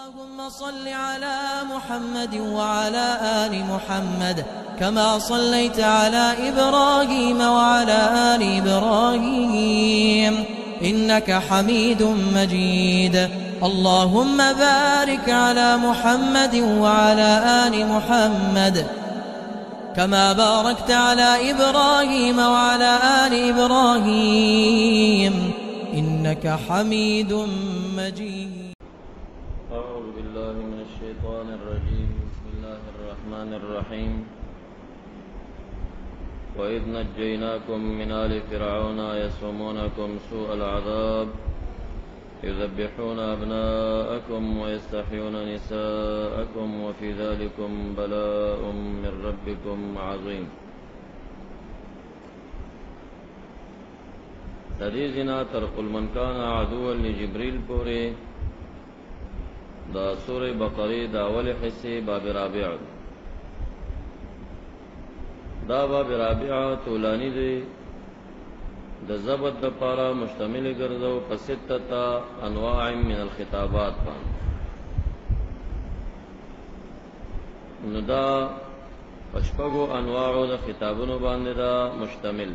اللهم صل على محمد وعلى آل محمد كما صليت على إبراهيم وعلى آل إبراهيم إنك حميد مجيد. اللهم بارك على محمد وعلى آل محمد كما باركت على إبراهيم وعلى آل إبراهيم إنك حميد مجيد. أعوذ بالله من الشيطان الرجيم. بسم الله الرحمن الرحيم. وإذ نجيناكم من آل فرعون يسومونكم سوء العذاب يذبحون أبناءكم ويستحيون نساءكم وفي ذلكم بلاء من ربكم عظيم. تدیزنا ترق من كان عدوا لجبريل پوری دا سورة بقرة دا اول حصے باب رابع. دا باب رابع طولانی دی دا ضبط دا پارا مشتمل گردو پستتا انواع من الخطابات پان. ندا پشپگو انواع دا خطابونو باندې دا مشتمل.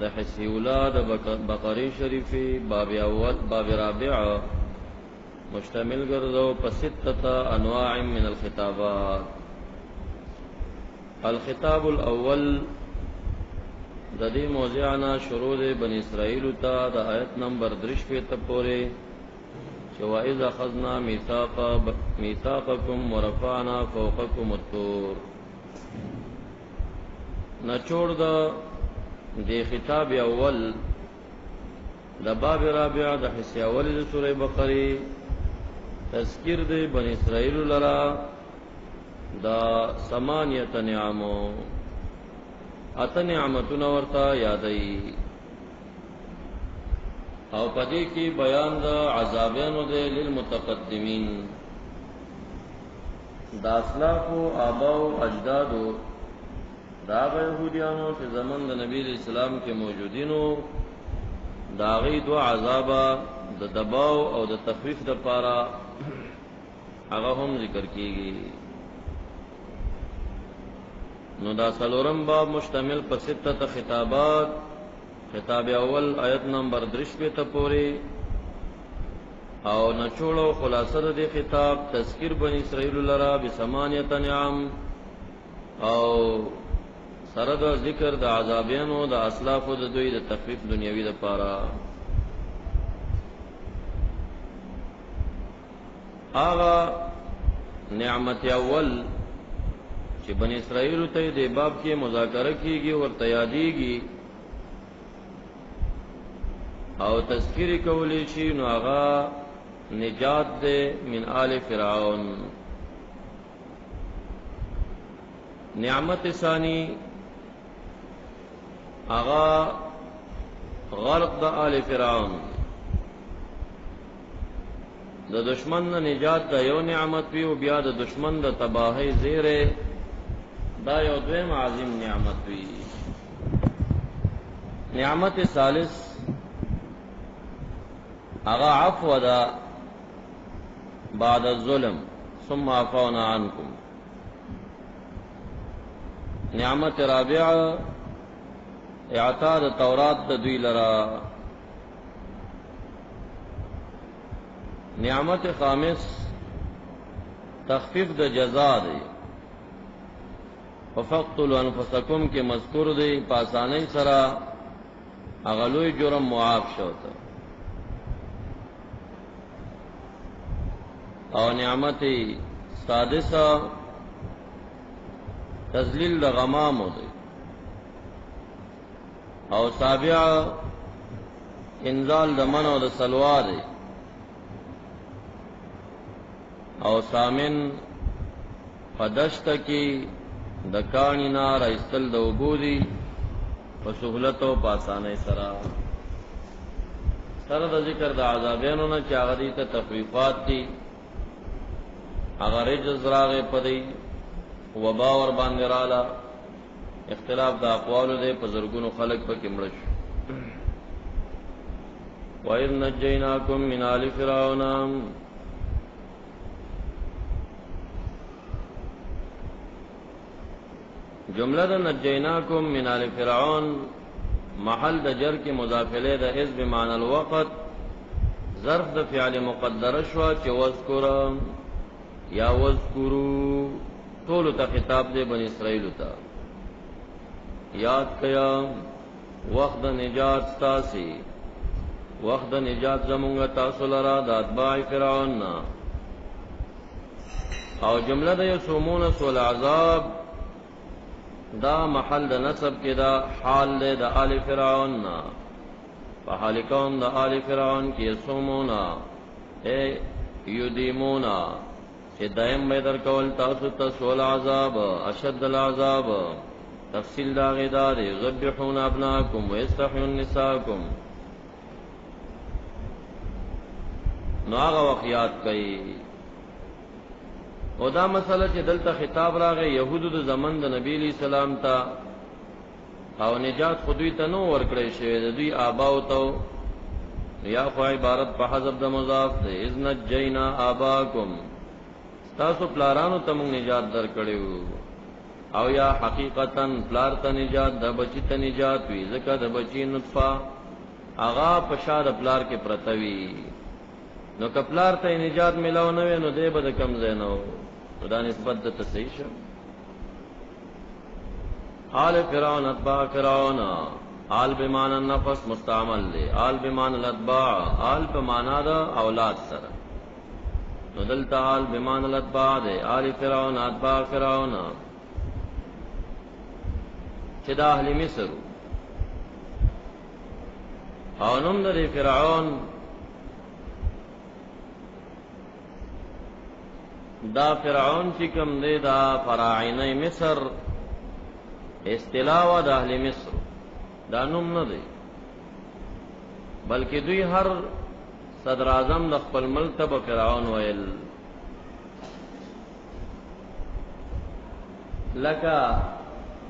دا حصی اولا دا بقری شریفی باب اول باب رابع مشتمل گردو پستتا انواع من الخطابات. الخطاب الاول دا دی موضوعنا شروع دے بنی اسرائیل تا دا آیت نمبر 3 تپورے وَإِذْ أَخَذْنَا مِيثَاقَكُمْ وَرَفَعْنَا فَوْقَكُمُ الطُّورَ. نچوڑ دا دی خطاب اول دا باب رابع دا حصہ اول دا سورہ بقری تذکر دے بنی اسرائیل لرا دا ثمانیت نعمو ات نعمتون ورطا یادئی او پدی کی بیان دا عذابینو دے للمتقدمین دا اسلاف و آبا و اجدادو دا آبا یہودیانو چی زمن دا نبی علیہ السلام کے موجودینو دا غی دو عذابا دا دباو او دا تخفیف دا پارا اگا ہم ذکر کی گئی. نو دا سلورم باب مشتمل پر ستت خطابات. خطاب اول آیت نمبر 3 تپوری او نچوڑو خلاصر دی خطاب تذکر بنی اسرائیل لرا بثمانیت نعم او سرد ذکر دا عذابینو دا اسلافو دا دوی دا تخفیف دنیاوی دا پارا. آغا نعمت اول چی بنی اسرائیل تے دے باب کی مذاکرہ کی گی اور تیادی گی او تذکری کولی شی نو آغا نجات دے من آل فرعون. نعمت ثانی آغا غرق دا آل فرعون. دا دشمن نجات دا یو نعمت وی و بیا دا دشمن دا تباہی زیرے دا یو دویم عظیم نعمت وی. نعمت ثالث اغا عفو دا بعد الظلم ثم عفونا عنكم. نعمت رابعہ اعطاء تورات دا دوی لرا. نعمت خامس تخفیف دا جزا دے وَفَقْتُلُوا أَنفُسَكُمْ کے مذکور دے پاسانی سرا اغلوی جرم معاف شوتا. او نعمت سادسہ تذلیل دا غمامو دے. او سابعہ انزال دا منو دا سلوا دے. او سامن فدشت کی دکانی نار ایستل دا عبودی و سہولت و پاسانے سرا. سر دا ذکر دا عذابینو نا چاگدی تا تخویفات دی اگر رجز راغ پدی وبا ور باندې رالا اختلاف دا اقوال دے پزرگونو خلق پا کمرش. وَإِذْ نَجَّيْنَاكُمْ مِنْ آلِ فِرْعَوْنَ جملہ دا نجیناکم من آل فرعون محل دا جر کی مضافلے دا از بمعنى الوقت ظرف دا فعل مقدر شوا چه وذکر یا وذکرو طولو تا خطاب دے بن اسرائیلو تا یاد کیا وقت نجات ستاسی وقت نجات زمونگا تاسو لرا دا اتباع فرعون نا او جملہ دا یسومون سول عذاب دا محل دا نصب کی دا حال دے دا آل فرعون نا فحال کون دا آل فرعون کی یسومونا اے یدیمونا چه دائم بیدر کول تاسو تسول عذاب اشد العذاب تفصیل دا غدار غبحون ابناکم و استحیون نساکم نو آغا وقیات کئی او دا مسئلہ چې دلته خطاب راغی یهودو د زمن د نبی علیہ السلام ته او نجات خودوی ته نو ورکړی شوی د دوی آباو ته یا خو عبارت په حذف د مضاف ده اذ نجینا آباکم تاسو پلارانو ته موږ نجات درکړیو او یا حقیقتا پلار ته نجات د بچی ته نجات وی ځکه د بچی نطفه اغا پشاد پلار کې پرتوی نو کپلار ته نجات ملاو نه نو دی به د کم زینو دا نسبت د تصحیح شو آل فرعون اتباع فرعون آل بمعنى النفس مستعمل دی آل بمعنى الاتباع آل بمعنى دا اولاد سره نو دلتا آل بمعنى الاتباع دی آل فرعون اتباع فرعون چې دا اهل مصر او نوم د فرعون دا فرعون چې کوم دی دا فراعنه مصر اصطلاح د اهل مصر دا نوم نه دی بلکې دوی هر صدر اعظم د خپل ملک ته فرعون ویل لکه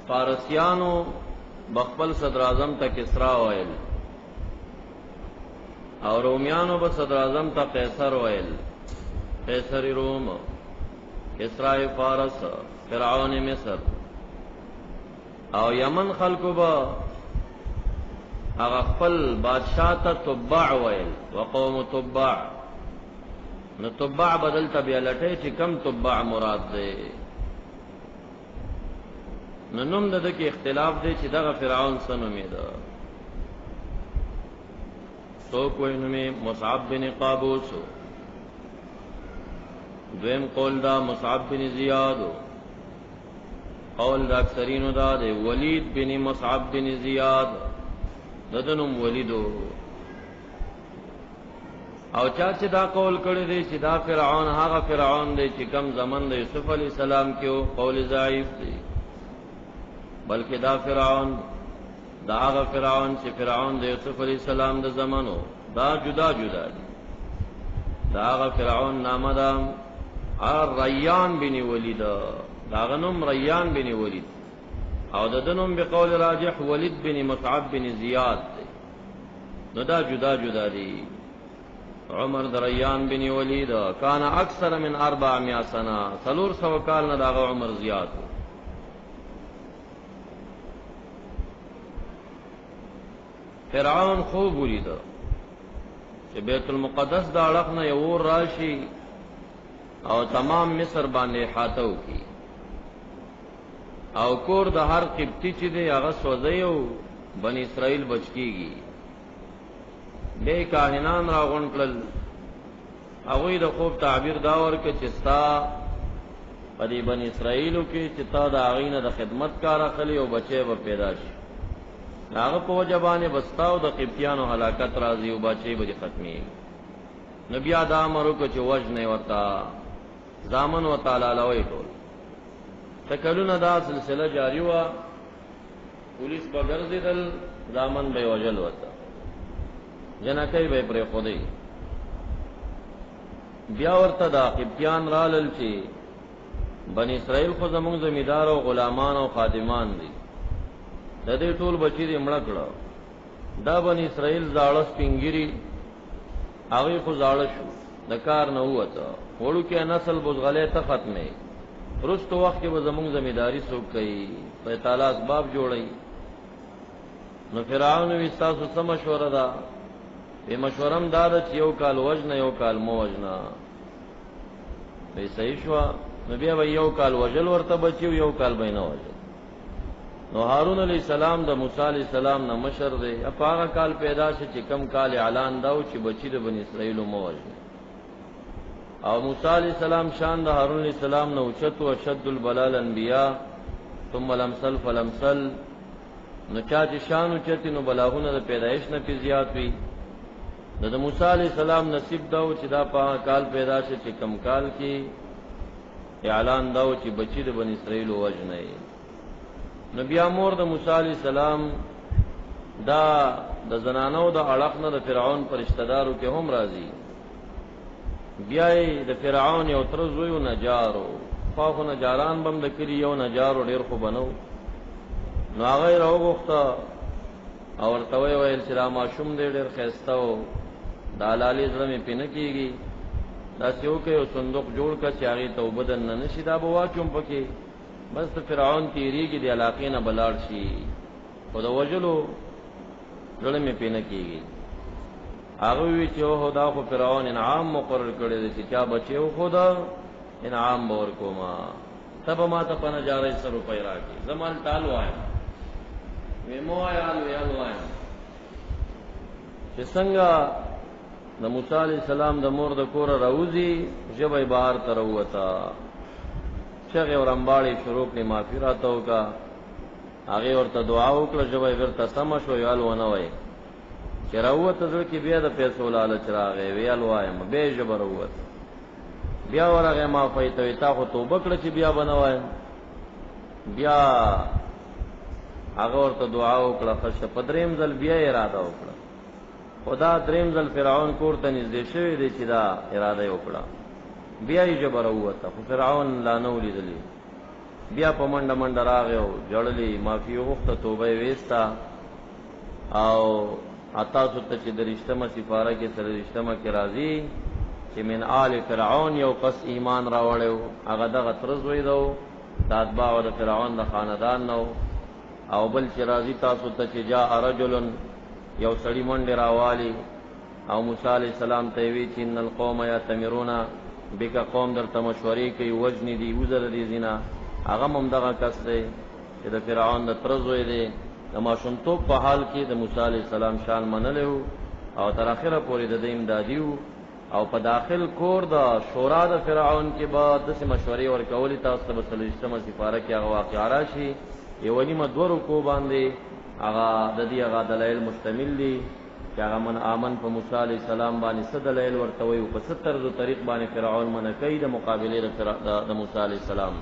فارسیانو بخپل صدر اعظم ته کسرا ویل او رومیانو به صدر اعظم ته قیصر ویل قیصر روم کسرا فارس فرعون مصر او یمن خلقو با اغا خپل بادشاہ تا تبع ویل وقوم تبع نو تبع بدل تبیا لٹے چی کم تبع مراد دے نو نم دا کی اختلاف دے چی دا فرعون سنومی دا سو کوئی نمی مصعب بن قابوسو دویم قول دا مصعب بن زیادو قول دا اکثرینو دا دے ولید بن مصعب بن زیاد ددنم ولیدو او چاچه دا قول کړی دی چې دا فرعون هغه فرعون دی چې کم زمن د یوسف علی السلام کېو قول ضعیف دی بلکې دا فرعون دا هغه فرعون چې فرعون د یوسف علی السلام د زمانو دا جدا جدا دی دا هغه فرعون نامه دا ریان بن ولید دا غنم ریان بن ولید او ددنم بقول راجح ولید بن مصعب بن زیاد دی نو دا جدا جدا دی عمر دریان بن ولید کان اکثر من 400 سنه 400 کال نه دا عمر زیاد فرعون خوب ولید چې بیت المقدس دا اړخ نه یو راشي او تمام مصر باندې حاتو کی او کور د هر قبطی چې دی هغه سوځیو بنی اسرائیل بچ کیږي به کاهنان راغون کړل هغه د خوب تعبیر دا ورکه چې ستا په دې بنی اسرائیلو کې چې تا د اغینه د خدمت کار اخلي او بچي به پیدا شي هغه په وجبانه بستاو د قبطیانو هلاکت راځي او بچي به ختمي نبی آدم ورکه چې وجنه ورتا زامن و تعالی لوی ټول تکلونه دا سلسله جاری وا پولیس بغرزیدل زامن به وجل وتا جنکای به پر خودی بیا ورته دا قبطیان رالل چې بنی اسرائیل خو زموږ زمیدار او غلامان او خادمان دي د دې ټول بچی دې مړ کړه دا بنی اسرائیل زاړه سپینګری هغه خو زاړه شو د کار نه وته وړو کې نسل بوزغله ته ختمه رستو وخت کې به زمونږ ځمیداری څوک کوي په تعالی اسباب جوړي نو فرعون وی تاسو سم مشوره ده به مشورم داده چې یو کال وجنه یو کال مو وجنه به صحیح شو نو بیا به یو کال وجل ورته بچیو یو کال به نه وجل نو هارون علیہ السلام د موسی علیہ السلام نه مشر دی په هغه کال پیدا شي چې کم کال اعلان داو چې بچی د بنی اسرائیل مو وجنه او موسی علیہ السلام شان د هارون علیہ السلام نو چتو اشد البلال انبیاء ثم لمسل فلمسل نو چا چې شان چتی نو بلاغونه د پیدایش نه پی زیات وی د موسی علیہ السلام نصیب داو چې دا په کال پیدا شي چې کم کال کې اعلان داو چې بچی د بنی اسرائیل وجنه نبی امور د موسی علیہ السلام دا د زنانو د اړخ نه د فرعون پر رشتہ دارو کې هم راضی بیا د فرعون یو تر زوی نجارو خو نجاران بم د کلی یو نجارو ډیر خو بنو نو هغه راوغخته او ورته ویل چې را ماشوم دې ډیر خسته او د حلالي زړه پینې کیږي دا سیو کې یو صندوق جوړ کړ چې هغه توبه دن نه شي دا بوا کوم پکې بس ته فرعون تیریږي د علاقې نه بلاړ شي او د وجلو زړه پینې کیږي هغه وی چې هو دا خو فرعون انعام مقرر کړی دی چې چا بچیو خدا انعام باور کوما تب ما ته پنه جارې 100 روپۍ راکې زمال تعال وایم مو یال وایم چې څنګه د موسی علی السلام د مور د کور راوځي جبې بهر تر وتا شغه ورمباړي شروع کړي مغفرت وکا هغه ورته دعا وکړه جبې ورته سم شو یال ونه وای چې راوته ځکه کې بیا د پیسو لالچ راغی ویل وایم به جبر وته بیا ورغه ما فایته تا خو توبه کړ چې بیا بنوای بیا هغه ورته دعا وکړه خش پدریم ځل بیا اراده وکړه خدا دریم ځل فرعون کور ته نږدې شوی دی چې دا اراده وکړه بیا یې جبر وته خو فرعون لا نو لیدلی بیا په منډه منډه راغی او جړلی معافي وغوښته توبه وېستا او اتا ته چې درشتمه سفاره کې سره درشتمه کې راځي چې من آل فرعون یو قص ایمان راوړیو هغه دغه ترز وې دو د اتباع د فرعون د خاندان نو او بل چې راځي تاسو ته چې جاء رجل یو سړی منډه راوالی او موسی علی السلام ته وی چې ان القوم یاتمرون بک قوم درته مشورې کوي وجنی دی وزر دی زینا هغه هم دغه کس دی چې د فرعون د ترز وې دی د ماشومتوب په حال کې د موسی علی السلام شان منلو او تر اخره پورې د امدادیو او په داخل کور د شورا د فرعون کې بعد د مشورې ورکولې تاسو ته بسلشتمه سفاره کې هغه واقعا راشي یو نیمه دورو کو باندې هغه د دې هغه دلایل مشتمل دي چې هغه من امن په موسی علی السلام باندې څه دلایل ورته وي په 70 طریق باندې فرعون منکې د مقابله د موسی علی السلام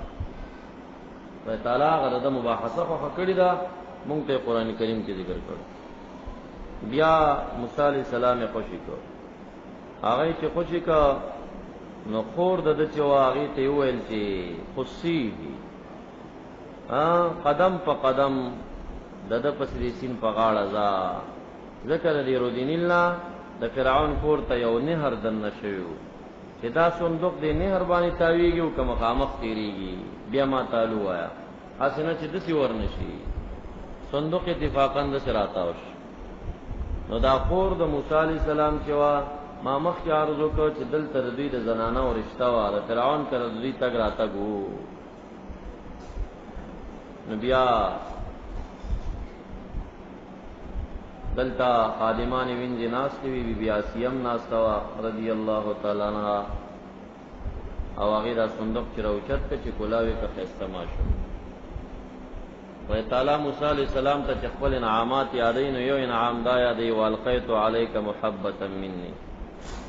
په تعالی غره د مباحثه خو کړی دا مونږ ته قران کریم کې ذکر کړو بیا موسی علی السلام خوشی کو هغه چې خوشی کا نو خور د چې واغې ته ویل چې خوشي قدم په قدم د پسې سین په غاړه ځا ذکر دی رودین الله د فرعون کور ته یو نهر دن نشو چې دا صندوق دی نهر باندې تاویږي او کوم خامخ تیریږي بیا ما تعالی وایا اسنه چې د سی ورنشي صندوق اتفاقا د شراتاوش نو دا خور د موسی علی السلام چې وا ما مخ کې عرض وکړ چې دلته د دوی د زنانه او رشتہ واره فرعون کړه دوی تک راته ګو نبیا دلتا خادمان وینځ ناس دی بی بی اسیم ناس تا رضی الله تعالی عنها او هغه دا صندوق چې راوچت ک چې کولاوي که خسته ماشو وای تعالی موسی علی السلام ته خپل انعامات یادین یو انعام دا یادې والقیت علیک محبتا مني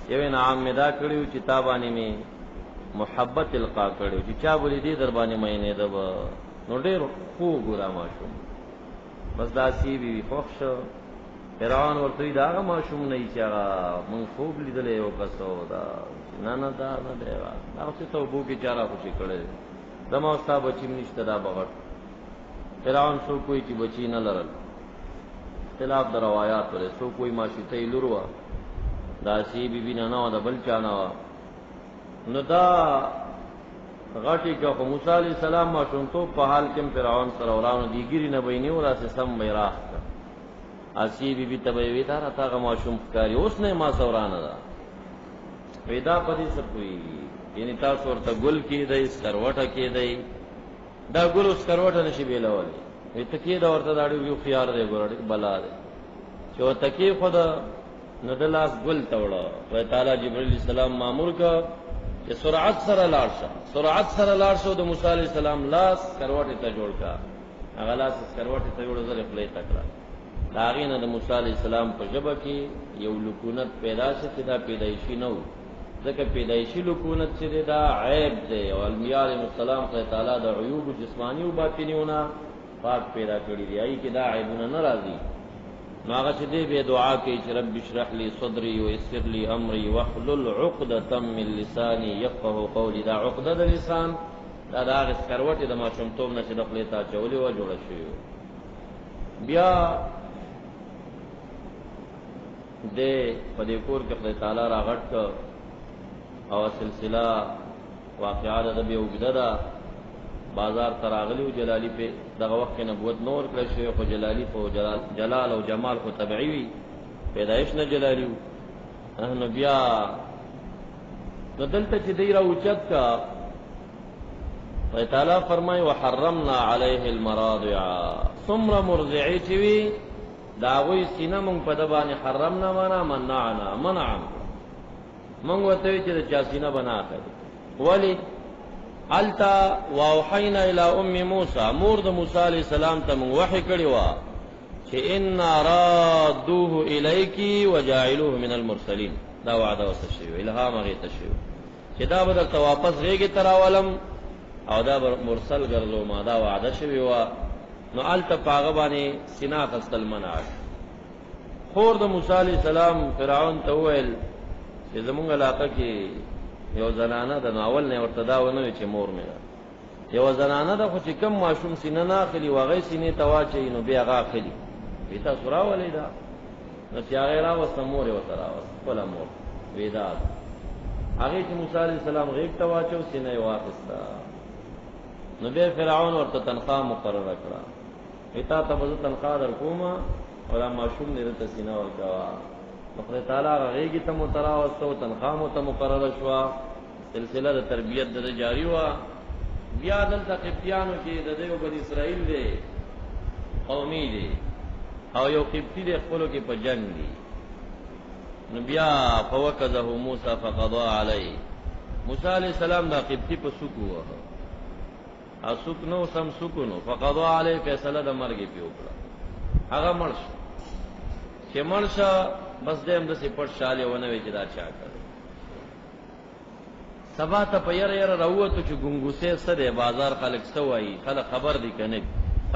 یو انعام می دا کړیو چې تابانی می محبت القا کړیو چې چا بلی دي در باندې مې نه دب نو ډېر خو ګورا ماشو بس دا سی بی خوښ فرعون ورته دا ماشوم نه چې هغه مون خوب لیدلې او کسو دا نه دا نه دی هغه څه ته بو کې چارا خوشي کړي زما استاد بچی نشته دا بغټ فرعون سو کوئی چې بچی نه لرل خلاف د روایت ولې سو کوئی ماشي ته لوروا داسی بی بی نه د بل چا نه نو دا غټي که خو موسی علیہ السلام ماشومتوب په حال کې فرعون سره ورانو دیګری نه بیني وراسه سم میراث اسی بی بی تبوی تا راته ماشوم ښکاری اوس نه ما سورانه دا پیدا پدې سپوي یعنی تاسو ورته ګل کې دی سکروټه کې دی دا ګل سکروټه نشي بیلولې وي تکي دا ورته داړي یو خيار دی ګورړي بلا دی چې تکي خدا نو د لاس ګل توړه وای تعالی جبرئیل السلام مامور کا چې سرعت سره لاړ شو د موسی علی السلام لاس سکروټه ته جوړ کا هغه لاس سکروټه ته جوړ زره خپلې تکړه داغینه د موسی علی السلام په جبه کې یو لکونت پیدا شي چې دا پیدایشي نه و ځکه پیدایشي لکونت چې دا عیب دی او انبیاء علیهم السلام خدای تعالی د عیوب جسمانی او باطنیونه پاک پیدا کړی دی ای کې دا عیبونه ناراضي نو هغه چې دې به دعا کوي چې رب اشرح لي صدري ويسر لي امري واحلل عقدة من لساني يفقهوا قولي دا عقده د لسان دا د سکروټه د ماشومتوب نه چې د خپل تا چولې و جوړ شي بیا دې په دې کور کې خدای تعالی راغټ او سلسله واقعات د به وګدا بازار تراغلی او جلالی په دغه وخت کې نبوت نور کړی شوی خو جلالی په جلال او جمال خو طبيعي وي پیدایش نه جلالی نو بیا نو دلته چې دی را اوچت کا خدای تعالی فرمای وحرمنا عليه المراضع ثم مرضعي چوي دا غوي سینه مونږ په د باندې حرمنا معنا منعا مونږ وته چې د چا سینه بنا کړ ولی التا واوحینا الى ام موسی مور د موسی علی السلام ته مونږ وحی کړی و چې ان رادوه الیکی وجاعلوه من المرسلین دا وعده وسشیو الهام غی تشیو چې دا به ته واپس غیږی تراولم او دا مرسل ګرځو ما دا وعده شوی و نو الته پاغه باندې سینا خستل منع خور د موسی علی السلام فرعون ته ویل چې زمونږ علاقه کې یو زنانه د ناول نه ورته دا ونه چې مور مې یو زنانه د خو چې کم ماشوم سینه نه اخلي وغه سینې تواچي نو بیا هغه اخلي پیتا سورا ولیدا نو چې هغه را وسمور یو ترا ولا مور وېدا هغه چې موسی علی السلام غیب تواچو سینې واخستا نو به فرعون ورته تنخواه مقرره کړه ایتا ته به تنخواه در کومه او ماشوم دې ته سینه ورکوا خدای تعالی راغیږي ته متراوسته او تنخواه مو ته مقرره شو سلسله د تربیت د جاری وا بیا دلته قبطیانو کې د دیو بنی اسرائیل دی قومي دی او یو قبطی دی خپلو کې په جنگ دی نو بیا فوکزه موسی فقضى علیه موسی علیہ السلام دا قبطی په سوکو وه او سوک نو سم سوکو نو فقضى علیه فیصله د مرګ په وکړه هغه مړ شو چې مړ شو بس دې هم د سپټ شاله ونه وی چې دا چا کړ سبا ته په ير راوته چې ګنګوسه سره بازار خلک سوای خلک خبر دي کنه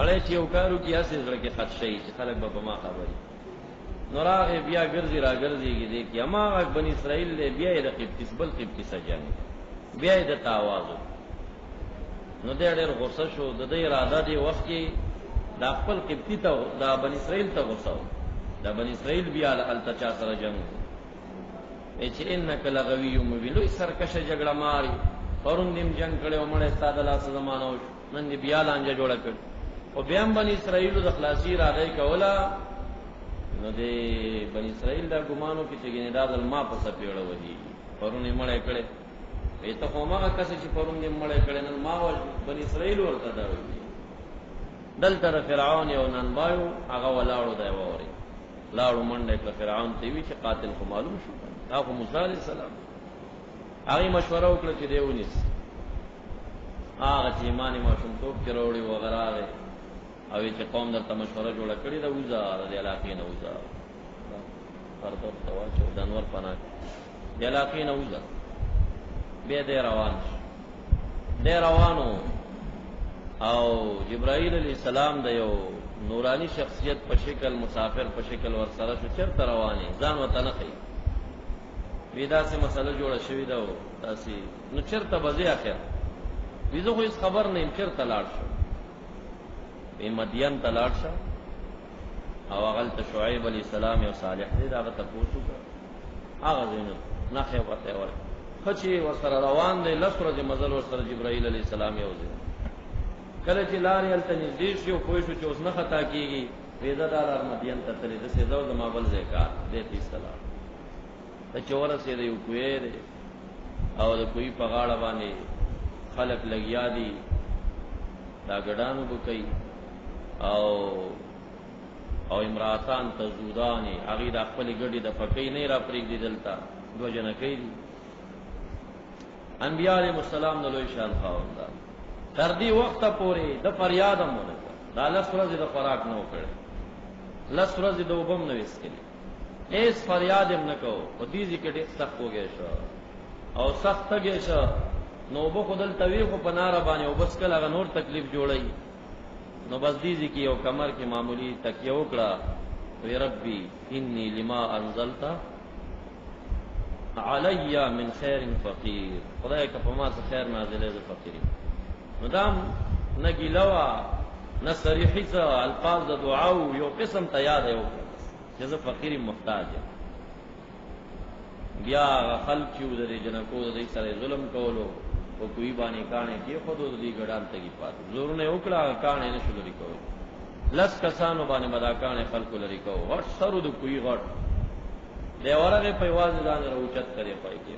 اړې چې یو کارو کې اسې زړه کې خط شي چې خلک به ما خبري نوراغه بیا ګرځي را ګرځيږي دې کې اما بني اسرائیل له بیا د قبطیس بل قبطیس جنگ بیا د تاواز نو دې ډېر غوسه شو د دې اراده دی وخت کې د خپل قبطی ته د بني اسرائیل ته غوسه دا بني اسرائیل بیا التچا سره جنگ چې انک لغوی مبین لوی سرکشه جګړه ماری پرون دیم جنگ کړي او مړه ستاده لاس زمانہ نن دی بیا لانجه جوړ کړ او بیا بني اسرائیل د خلاصي راځي کولا نو دی بني اسرائیل دا ګمانو کې چې ګنې دا د ما په سپېړه ودی پرون یې مړه کړي ایته کومه کسه چې پرون یې مړه کړي نن ما ول بني اسرائیل ورته دا وی دلته فرعون یو نن بایو هغه ولاړو دی ووري لاړو منډه کړ فرعون ته وی چې قاتل خو معلوم شو دا خو موسی علیہ السلام هغه مشوره وکړه چې دیونیس هغه چې ایمانی ماشوم توپ کې وروړي وغیرہ او چې قوم درته مشوره جوړه کړې دا وزا د علاقې نه وزا فرض تواچو د انور پناه د علاقې نه وزا به دې روانو او جبرائیل علیہ السلام د یو نورانی شخصیت په شکل مسافر په شکل ور سره شو چرته رواني ځان وته نه کوي ودا سه مسله جوړه شوې ده تاسو نو چرته بځي اخر ویزه خو هیڅ خبر نه چرته لاړ شو په مدین ته لاړ شو او هغه ته شعیب علیہ السلام او صالح دې دا ته پوښتنه هغه زینت نه خیبته ور خچی ورسره روان دی لسره د مزل ورسره جبرائیل علیہ السلام یو ځای کله چې لارې هلته نږدې شي او پوه شو چې اوس نه خطا کېږي ویزه دار مدین ته تللی د سیده د ما بل ځای کار دی ته ایستلا ته چې ورسېده یو کوی دی او د کوی په غاړه باندې خلک لګیا دي دا ګډانو به کوي او امراتان تزودانې هغې د خپلې ګډې د پکۍ نه را پرېږدي دلته دوه جنکۍ دي انبیاء علیهم السلام د لوی شان خاوندان تر دې وخته پورې د فریاد هم ونه کړ دا لس ورځې د خوراک نه و کړی لس ورځې د اوبه هم نه وې څښلې هېڅ فریاد هم نه کوو په دیزې کې ډېر سخت وږی شو او سخت تږی شو نو اوبه خو دلته وي خو په ناره باندې اوبه څښل هغه نور تکلیف جوړوي نو بس دیزې کې یو کمر کې معمولی تکیه وکړه وی ربي انی لما انزلت علی من خیر فقیر خدای که په ما څه خیر نازلې زه فقیر نو دام نه ګیله وه نه صریحي څه الفاظ د دعا یو قسم ته یاد یې وکړه چې زه فقیر محتاج یم بیا هغه خلک چې وو د دې جنکو د دوی سره ظلم کولو په کوی باندې کاڼې کېښودو د دې ګډان تږي پاتې زورونه یې وکړه هغه کاڼې نه شو لرې کولی لس کسانو باندې به دا کاڼې خلکو لرې کوو غټ سرو د کوی غټ دی ورغې په یوازې ځان راوچت کړې پای کې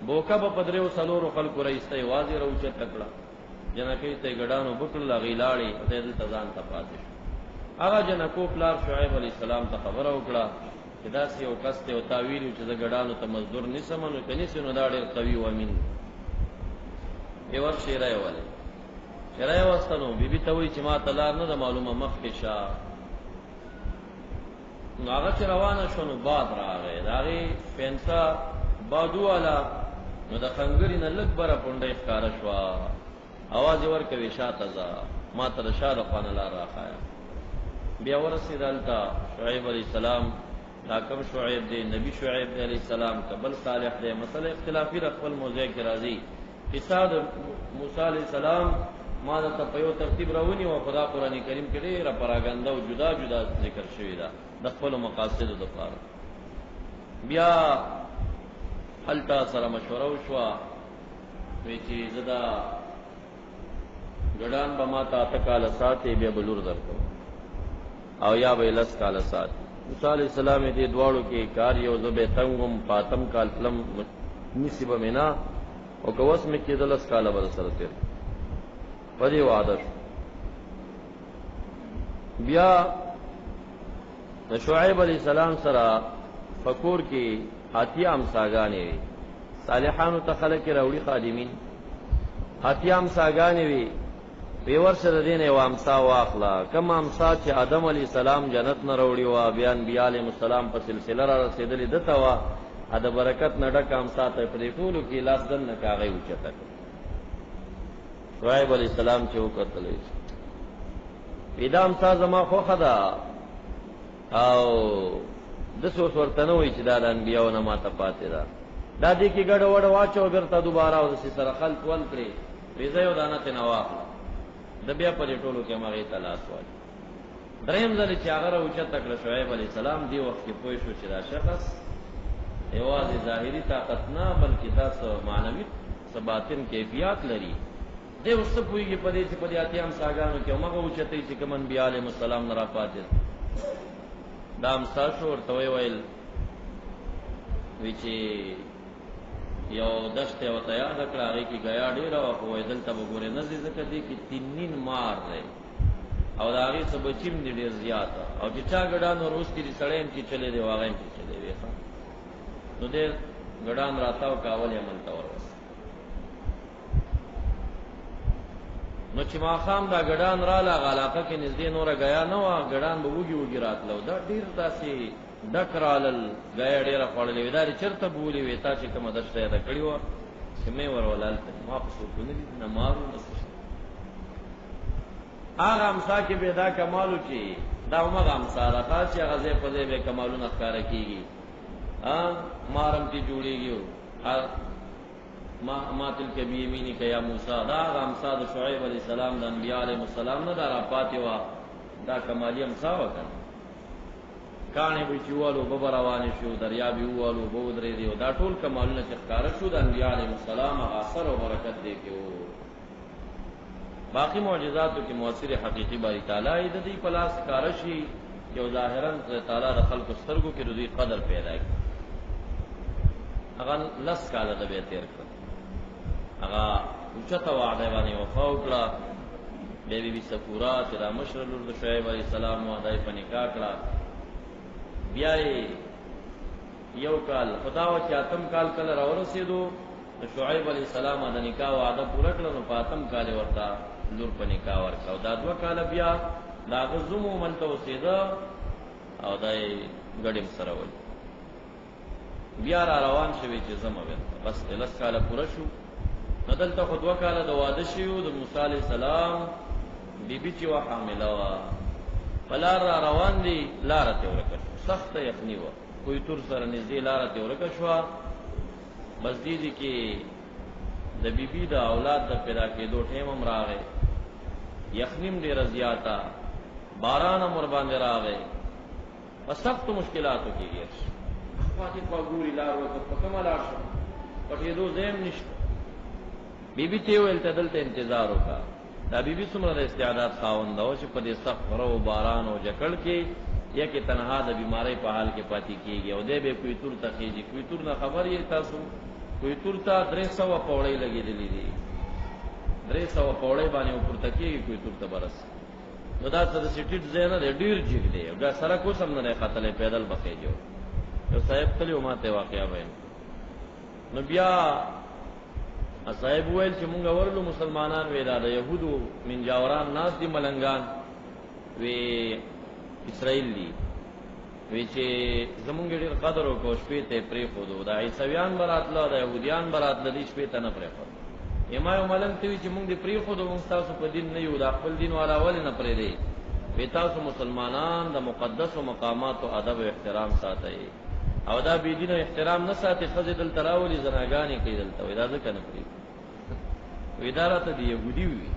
بوکه به په دریو څلورو خلکو رایسته یوازې راوچته کړه جنکۍ ته یې ګډانو بکړل هغې لاړې دی دلته ځان ته پاتې شو هغه جنکو پلار شعیب علیه السلام ته خبره وکړه چې داسې یو کس دی او تا ویلي چې زه ګډانو ته مزدور نیسم نو که نیسې نو دا ډېر قوي و امین یې ورشي رایولی چې رایوسته نو بیبي ته وایي چې ما ته لار نه ده معلومه مخکې شه نو هغه چې روانه شوه نو باد راغی د هغې پنسه بادو والا نو د خنګرې نه لږ بره پونډۍ ښکاره شوه اواز یې ورکوي شاته ځه ما ته د شا د خوا نه لار راښایه بیا ورسېد هلته شعیب علیه السلام دا کم شعیب دی نبی شعیب دی علیه السلام که بل صالح دی مسله اختلافي د خپل موضوع کې راځي قصه د موسی علیه السلام ما درته په یو ترتیب راونیوه خدا قرآن کریم کې ډېره پراګنده او جدا جدا ذکر شوې ده د خپلو مقاصدو دپاره بیا هلته سره مشوره وشوه وی چې زه دا ګډان به ما ته 8 کاله ساتې بیا به لور درکوم او یا به یې 10 کاله ساتي موسی علیه السلام یې دې دواړو کې کار یو زه به تنګ وم په 8 کال تلم نیسي به مې نه او که وس مې کېده 10 کاله به در سره تېر په دې وعده شو بیا د شعیب علیه السلام سره په کور کې اتیا امساګانې وي صالحانو ته خلک یې راوړي خادمین اتیا امساګانې وي وی ورشه د دې نه یوه امسا واخله کومه امسا چې آدم علیه السلام جنت نه راوړي وه بیا انبیا علیهم السلام په سلسله را رسېدلې ده ته وه د برکت نه ډکه امسا ته په دې ټولو کې لاس دننه که هغه یې اوچته کړه شعیب علیه السلام چې وکتلی وی دا امسا زما خوښه ده او داسې اوس ورته نه وایي چې دا د انبیاو نه ماته پاتې ده دا دې کې ګډه وډه واچوه بېرته دوباره او داسې سره خلط ول کړې وی زه یو دانه ترې نه واخله د بیا په دې ټولو کې هم هغې ته لاس واچو درېیم ځل چې هغه راوچته کړه شعیب علیه السلام دې وخت کې پوه شو چې دا شخص یوازې ظاهري طاقت نه بلکې دا څه معنوي څه باطن کیفیات لري دی اوس څه پوهېږي په دې چې په دې اتیا امساګانو کې همغه اوچتوي چې کوم انبیا علیهم السلام نه راپاتې دا امسا شو ورته ویل وی چې یو دشت یې ورته یاده کړه هغې کې ګیا ډېره وه خو وایي دلته به ګورې نه ځې ځکه دې کې تنین مار دی او د هغې څه بچي هم دي ډېر زیاته او چې چا ګډان وروستی دي سړی هم چیچلی دی او هغه هم چیچلی وي نو دې ګډان راتاو که اول یې هملته وروست نو چې ماښام دا ګډان راله هغه علاقه کې نږدې نوره ګیا نه وه ګډان به وږي وږي راتله دا ډېر داسې ډک رالل ګیا ډېره خوړلې وې دا دې چېرته بولې وې تا چې کومه دشته یاده کړې وه چې مې ورول هلته ما په څوک ونه دي نه مارو نه څه هغه امسا کې به دا کمالو چې دا همغه امسا ده خاص چې هغه ځای په ځای به کمالونه ښکاره کېږي مارم کې جوړېږي ما تلک بیمینک یا موسی دا هغه امسا د شعیب علیه السلام د انبیا علیهم السلام نه دا راپاتې وه دا کمالي امسا وه که نه کاڼې به چې والو به روانې شو دریابې ووالو به ودرېدې او دا ټول کمالونه چې ښکاره شو د انبیا علیهم السلام هغه اثر او برکت دی کې و باقی معجزاتو کې مؤثر حقیقي باری تعالی د دې په لاس ښکاره شي یو ظاهرا تعالی د خلقو سترګو کې د دوی قدر پیدا کړي هغه لس کاله د به تیر کړ هغه اوچته وعده باندې وفا وکړه بی بی صفورا چې دا مشر لور د شعیب علیه السلام وعده په نکاح کړه بیا یو کال خداو چې اتم کال کله راورسېدو د شعیب علیه السلام د نکاح وعده پوره کړه نو په اتم کال ورته لور په نکاح ورکړه دا دوه کال بیا دا غزمو ملته اوسېده او دای ګډم سره ول بیا را روان شوی چې زمو بس لس کال پوره شو نو دلته خو دوه کال د واده شیو د موسی علیه السلام بیبي چې وا حامله وا بلار را روان دي لار ته ورکه سخت یخنی و کوئی تور سره نږدې لار ته ورکه شو بس دې کې د بیبي د اولاد د پیدا کېدو ټیم هم راغی یخنیم ډېر زیاته باران هم ور باندې راغی په سخت مشکلاتو کې ګرځي خاطر په ګوري لار ورته په کومه لار شو پټې دو زم نشته بیبي ته ویل ته دلته انتظار وکړه دا بیبي څومره د استعداد خاوند او چې په دې سخت غرو باران او جکړ کې یا کې تنها د بیماری په حال کې پاتې کیږي او دې به کوئی تور تخیږي کوئی تور نه خبر یې تاسو کوئی تور ته 300 پوړې لګېدلې دي 300 پوړې باندې ورته کېږي کوئی تور ته برس نو دا څه د سټیټ زینه ډیر جګ دی دا سره کو سم نه خاطلې پیدل بخېجو یو صاحب تلو ماته واقعیا وین نو بیا صاحب ویل چې مونږ ورلو مسلمانان ویلا د يهودو منجاوران ناس دي ملنګان وی اسرائیل دي وی چې زمونږ ډیر قدر او کوشش ته پرې خو دا عیسویان براتله د يهوديان براتله دي شپې ته نه پرې خو یما یو ملنګ ته چې مونږ دې پرې خو د مونږ تاسو په دین نه یو د خپل دین والا ول نه پرې دی وی تاسو مسلمانان د مقدس او مقامات او ادب او احترام ساتئ او دا بی دین احترام نه ساتي خزې دل تراولي زناګانی کوي دلته ودا ځکه نه پری ویدارت دی يهودي وي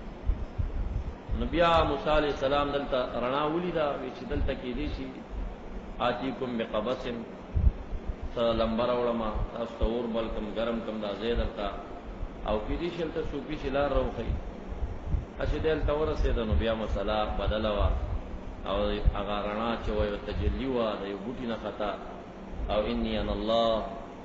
نو بیا موسی عليه السلام دلته رڼا ولیدا چې دلته کې دي شي آتیکم بقبسن سلمبر علماء تاسو اور بلکم گرم کم دا زید دلته او کې دي شلته سوپی شلار روخی اشه دل تور سیدنو بیا مسله بدلا وا او هغه رڼا چې وي تجلی وا د یو بوټی نه خطا او انی ان الله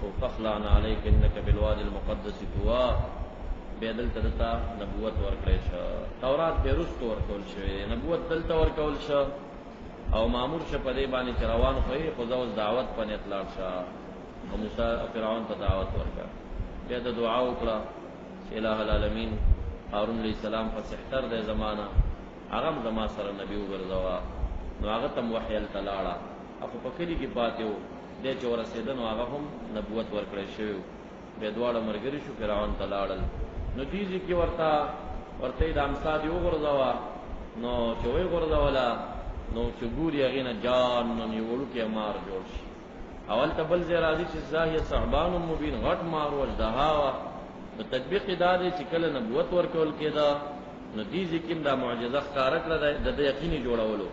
شو فخلعن علیک انک بالواد المقدس طوا بدل تدتا نبوت ورکړی شو تورات به رستو ورکول شوی نبوت دلته ورکول شو او مامور شه په دې باندې روان خوې خو ځو دعوت پنه اطلاع شو او موسی فرعون ته دعوت ورکړه بیا د دعا وکړه چې الہ العالمین هارون علیہ السلام په 76 د زمانہ هغه زما سره نبی وګرځوا نو هغه تم وحی التلاړه اخو په کلی کې پاتې وو د چې ورسېدنو هغه هم نبوت ورکړی شوی به دواړه مرګري شو فرعون تلاړل نو دې کې ورته د امصاد یو ورځوا نو چې وی ورځولا نو چې ګوري هغه نه جان نو نیولو کې مار جوړ شي اول تبل زی راځي چې زاهیه صعبان مبین غټ مار وجدها په تطبیق دادې چې کله نبوت ورکول کېدا نو دې ذکر دا معجزه ښکارا کړه د یقیني جوړولو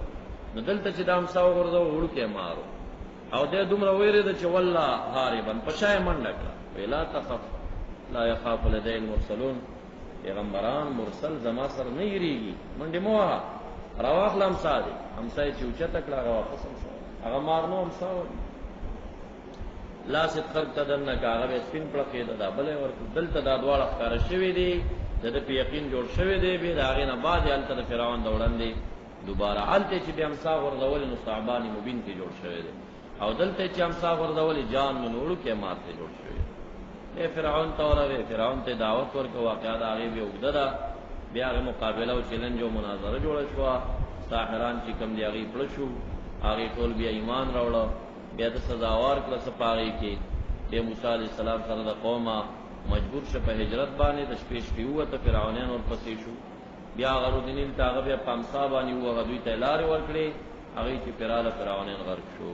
نو دلته چې دام ساو ورځو وړو کې مارو او دې دومره ویری د چې والله هاربن پښای منډه کړه ویلا تخف لا يخاف لدي المرسلون پیغمبران مرسل زما سر نه یریږي منډه موها رواخلم صادق همسای چې اوچا تکړه غوا قسم شو هغه مارنو همساو لا ست خلق تدن کاغه سپین پړکې دا بلې ور دلته دا دواړه ښکار شوی دی د په یقین جوړ شوی دی به دا غینه بعد الته د فرعون دوړندې دوباره الته چې به امسا ورغول نو صعبان مبین کې جوړ شوی دی او دلته چې امسا ورغول جان نورو کې ماته جوړ شوی دی فرعون توره فرعون ته دعوت ورکو واقعا دا هغه به وګددا بیا هغه مقابله او چیلنج او مناظره جوړ شو ساحران چې کوم دی هغه پړ شو هغه ټول بیا ایمان راوړل بیا د سزاوار کله سپاری کې د موسی علی السلام سره د قومه مجبور شه په هجرت باندې د شپې شپې وته فرعونان ور پسې شو بیا غرو دینل تاغه بیا پامصا باندې وغه دوی ته لارې ورکړي هغه چې پراله فرعونان غرق شو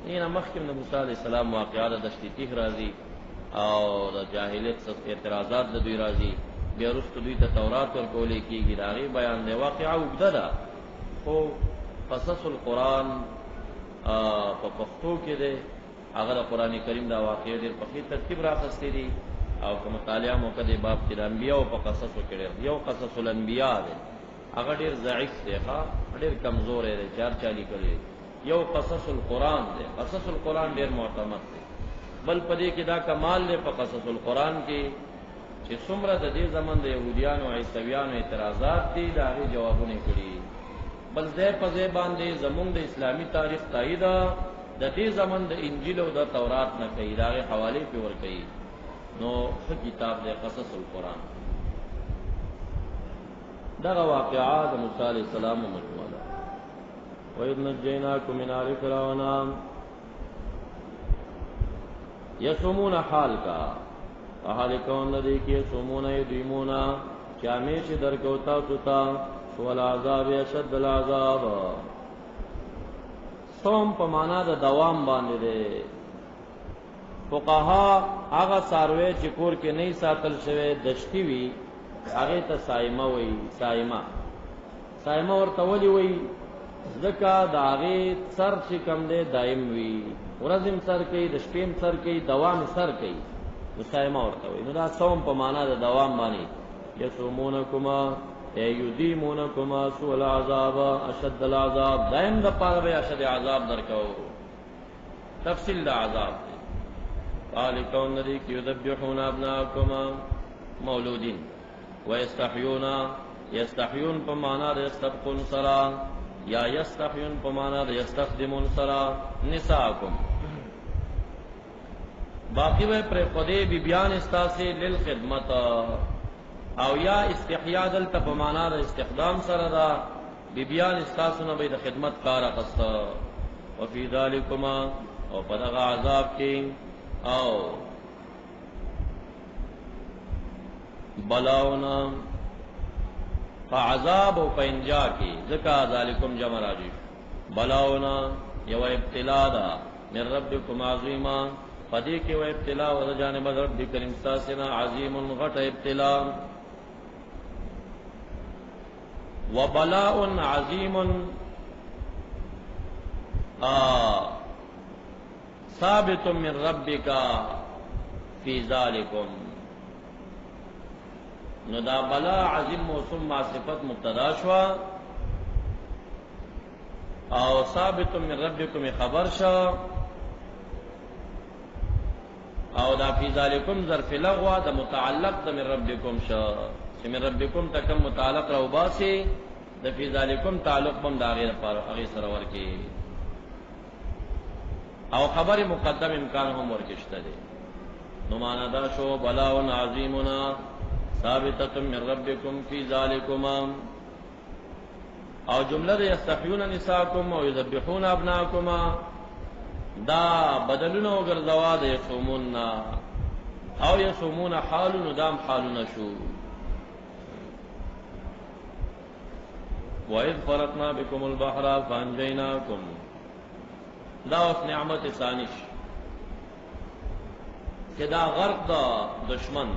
نه مخکې د موسی علی السلام واقعات د شتیتیخ راځي او د جاهلیت څخه اعتراضات د دوی راځي بیا وروسته دوی ته تورات ورکولې کېږي دا غي بیان دی واقعا وګدا خو قصص القرآن په پښتو کې دی هغه د قران کریم دا واقعې ډېر په ښه ترتیب راخستې دي او کوم مطالعه مو کړي باب کې د انبیاء په قصصو کې یو قصص الانبیاء دی هغه ډېر ضعیف دی ډېر کمزور دی چار چالي کړي یو قصص القرآن دی قصص القرآن ډېر معتمد دی بل پدې کې دا کمال دی په قصص القرآن کې چې څومره د دې زمن د يهوديانو او عیسویانو اعتراضات دي دا غي جوابونه کړي بل ځای په ځای باندې زمونږ د اسلامي تاریخ تایید د دې زمن د انجیل او د تورات نه کوي دا غي حواله په ور کوي نو څه کتاب دی قصص القرآن دا واقعات موسی علیہ السلام مجموعه ده وَإِذْ نَجَّيْنَاكُمْ مِنْ آلِ فِرْعَوْنَ یسومون حال کا حال کون ندی کی یسومون یدیمون چامیش درکوتا ستا والعذاب اشد العذاب صوم په معنا د دوام باندې ده فقها هغه ساروی چې کور کې نه ساتل شوی دشتي وي هغه ته صائمه وي صائمه ورته ولي وي ځکه د هغه سر چې کم دی دائم وي ورځم سر کوي د شپې سر کوي دوام سر کوي صائمه ورته وي نو دا صوم په معنا د دوام باندې یصومونکما یذیمونکما سوء العذاب اشد العذاب دائم د پاره به اشد عذاب درکو تفصیل د عذاب قالکون ندی کی یذبحون ابناءکما مولودین ويستحيون په معنا د استبقون سرا یا یستحیون په معنا د یستخدمون سرا نساءکم باقی به پر خدای بی بیان استاسه للخدمت او یا استحیاء دلته په معنا د استخدام سره دا بی بیان استاسه نه به د خدمت کار اخسته او فی ذالکما او په دغه عذاب کې او بلاونا فعذاب او پنجا کی ذکا ذالکم جمع راجی بلاونا یو ابتلا دا من ربکم عظیما پدې کې و ابتلا و جانب رب کریم ساسنا عظیم غټ ابتلا وبلاء عظیم ثابت من ربک فی ذالکم نو دا بلا عظیم موسم ما صفت مبتدا شوا او ثابت من ربکم خبر شا او دا فی ذالکم ظرف لغوا دا متعلق دا من ربکم شا چې من ربکم تکم متعلق رو باسی دا فی ذالکم تعلق بم دا غیر اغیر سرور کی او خبر مقدم امکان هم ورکشتا دی نو مانا دا شو بلاون عظیمنا ثابتة من ربكم في ذلكما او جمله یستحیون نساءکم او یذبحون ابناءکما دا بدلونه وګرځوا د یصومون او یصومون حال ندام حالنا شو وَإِذْ فَرَقْنَا بِكُمُ الْبَحْرَ فَأَنْجَيْنَاكُمْ دا اوس نعمت ثانیش چې دا غرق دا دشمن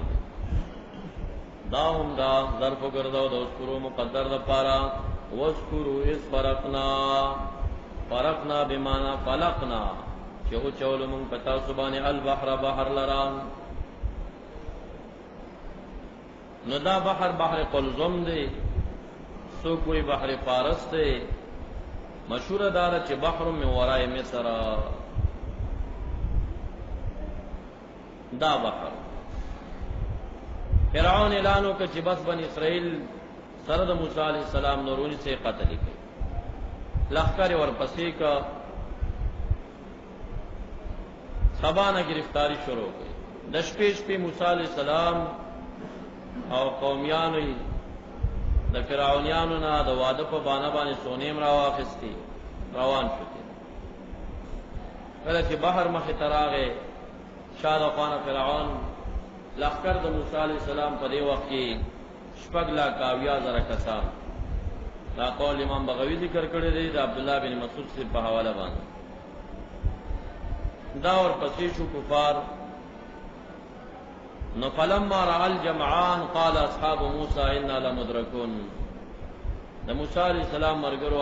دا هم دا ظرف ګرځاو د اسکرو مقدر د پارا واسکرو اس فرقنا بمانا فلقنا چې او چول مون پتا سبحانه البحر بحر لرا نو دا بحر قلزم دی سو کوئی بحر فارس دی مشهور دار چې بحر من ورای مصر دا بحر فرعون اعلانو که چې بس بن اسرائیل سره د موسی علیہ السلام نورونی سے قتل کړي لخر ورپسې کا سبانه گرفتاری شروع کړي د شپې موسی علیہ السلام او قومیانو د فرعونیانو نه د واده په باندې سونیم راواخستی روان شو کله چې بحر مخ تراغه شاده خانه فرعون لخر د موسی علیہ السلام په دی وخت کې شپږلا کاویا زره کسان دا قول امام بغوی ذکر کړی دی د عبد الله بن مسعود سے په حواله باندې دا اور پسې شو کفار نو فلما را الجمعان قال اصحاب موسی انا لمدركون د موسی علیہ السلام مرګرو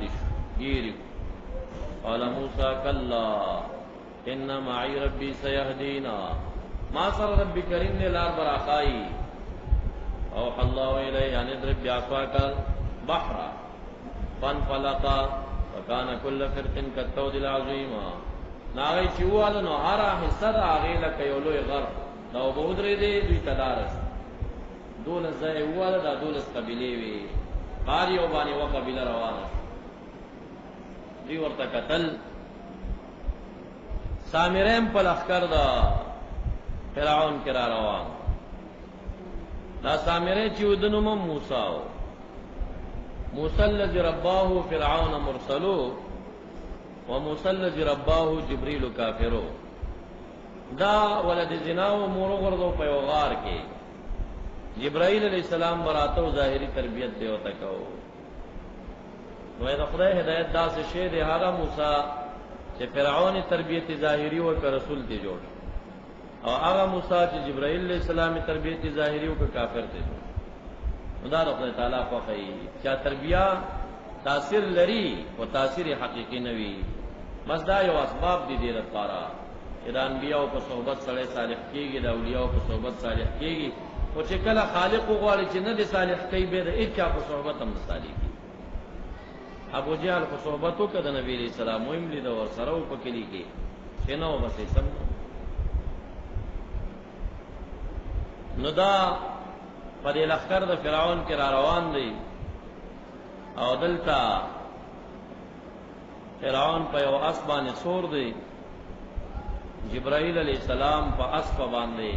دي ګيري قال موسى كلا ان معي ربي سيهدينا ما سر ربي کریم نے لار براخائی اوحى الله اليه ان اضرب بعصاك البحر فانفلق وكان كل فرق كالطود العظيم ناغی چوال نو هر حصہ دا هغه لکه یو لوی غر دا وبودرې دی دوی تدارس دولس ځای واله دا دولس قبیلې وي قاری او باندې و قبیله روانه دی ورته قتل سامریم په لخر دا فرعون کرا روان دا سامره چې ودنو موسی الذي رباه فرعون مرسلو وموسی الذي رباه جبريل کافرو دا ولد زنا او مور غردو په غار کې جبرائیل علیہ السلام براتو ظاهری تربیت دیو تکو نو دا خدای هدایت دا څه شه دی هغه موسی چې فرعون تربیت ظاهری او رسول دی جوړ او هغه موسی چې جبرائیل علیہ السلام تربیت ظاهری او کافر دی خدا رب تعالی خو کوي چې تربیه تاثیر لري او تاثیر حقيقي نه وي بس دا یو اسباب دي د لپاره چې د انبیاء په صحبت سره صالح کیږي د اولیاء په صحبت صالح کیږي او چې کله خالق غواړي چې نه د صالح کوي به د اچا په صحبت هم صالح کی ابو جهل په صحبت وکړه د نبی علیہ السلام مهم لید او سره په کلی کې شنو بس سم نو دا په لخر د فرعون کې را روان دی او دلتا فرعون په یو اسبانه سور دی جبرائیل علیہ السلام په اسب باندې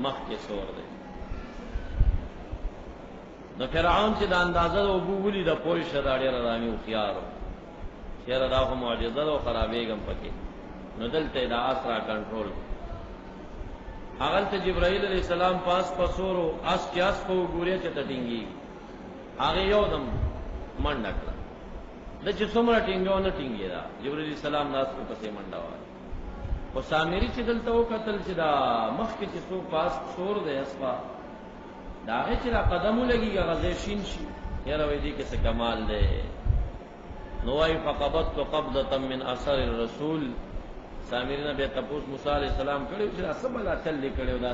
مخ کې سور دی نو فرعون چې د اندازه او بوغلی د پوری شداړي رامي او خيارو چیرې دا کوم معجزه او خرابېګم پکې نو دلته دا اسرا کنټرول هغه ته جبرائیل علیہ السلام پاس پسورو اس چاس په ګوري چې تټینګي هغه یو دم منډه کړه د چې څومره ټینګو نه ټینګي دا جبرائیل علیہ السلام ناس په پسې منډه وای او سامری چې دلته وکتل چې دا مخ کې چې څو پاس سور دی اسپا دا چې را قدم لګي غزه شین شي یاره وې دي کې څه کمال دی نو وايي فقبضت قبضه من اثر الرسول سامری نه به تپوس موسی علیہ السلام کړي چې اسبل تل لیکړو دا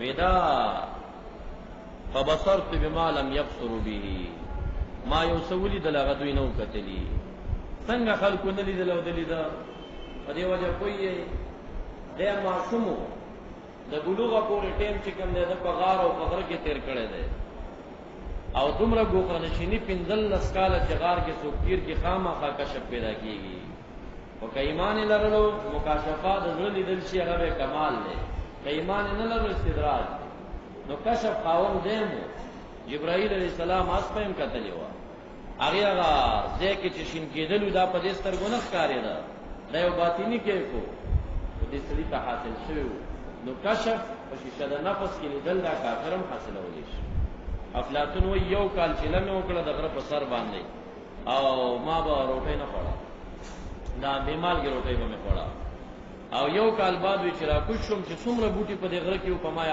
ودا فبصرت بما لم يبصروا به ما يسولي دلغه دوی نو کتلی څنګه خلکو نه لیدل او دلیدا په دی وجه کوی د معصومو د بلوغ پورې ټیم چې کوم دی د پغار او پغر کې تیر کړي دی او دومره ګوخره نشینی پنځل لسکاله چې غار کې سوکیر کې خامخا کشف پیدا کیږي او که ایمان لرلو مکاشفات د زړه لیدل شي هغه کمال دی که ایمان نه لرلو استدراج نو کشف خاون دیمو جبرائیل علیہ السلام اسپم کتلی و هغه ځکه چې شین کېدل دا په دې سترګو نه ښکارې ده دا یو باطینی کې کو دې سړي ته حاصل شوی نو کشف په شیشه د نفس کې لیدل دا کافرم حاصلولی شي افلاطون و یو کال چې لمه وکړه د غره په سر باندې او ما به روټۍ نه خوړه دا بیمالګي روټۍ به مې خوړه او یو کال بعد وی چې را کوشم چې څومره بوټي په دې غره کې په ما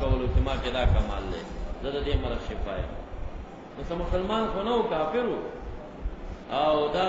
کولو چې ما کې دا کمال دی زه د دې مرض شفای نو مسلمان خو نو کافرو او دا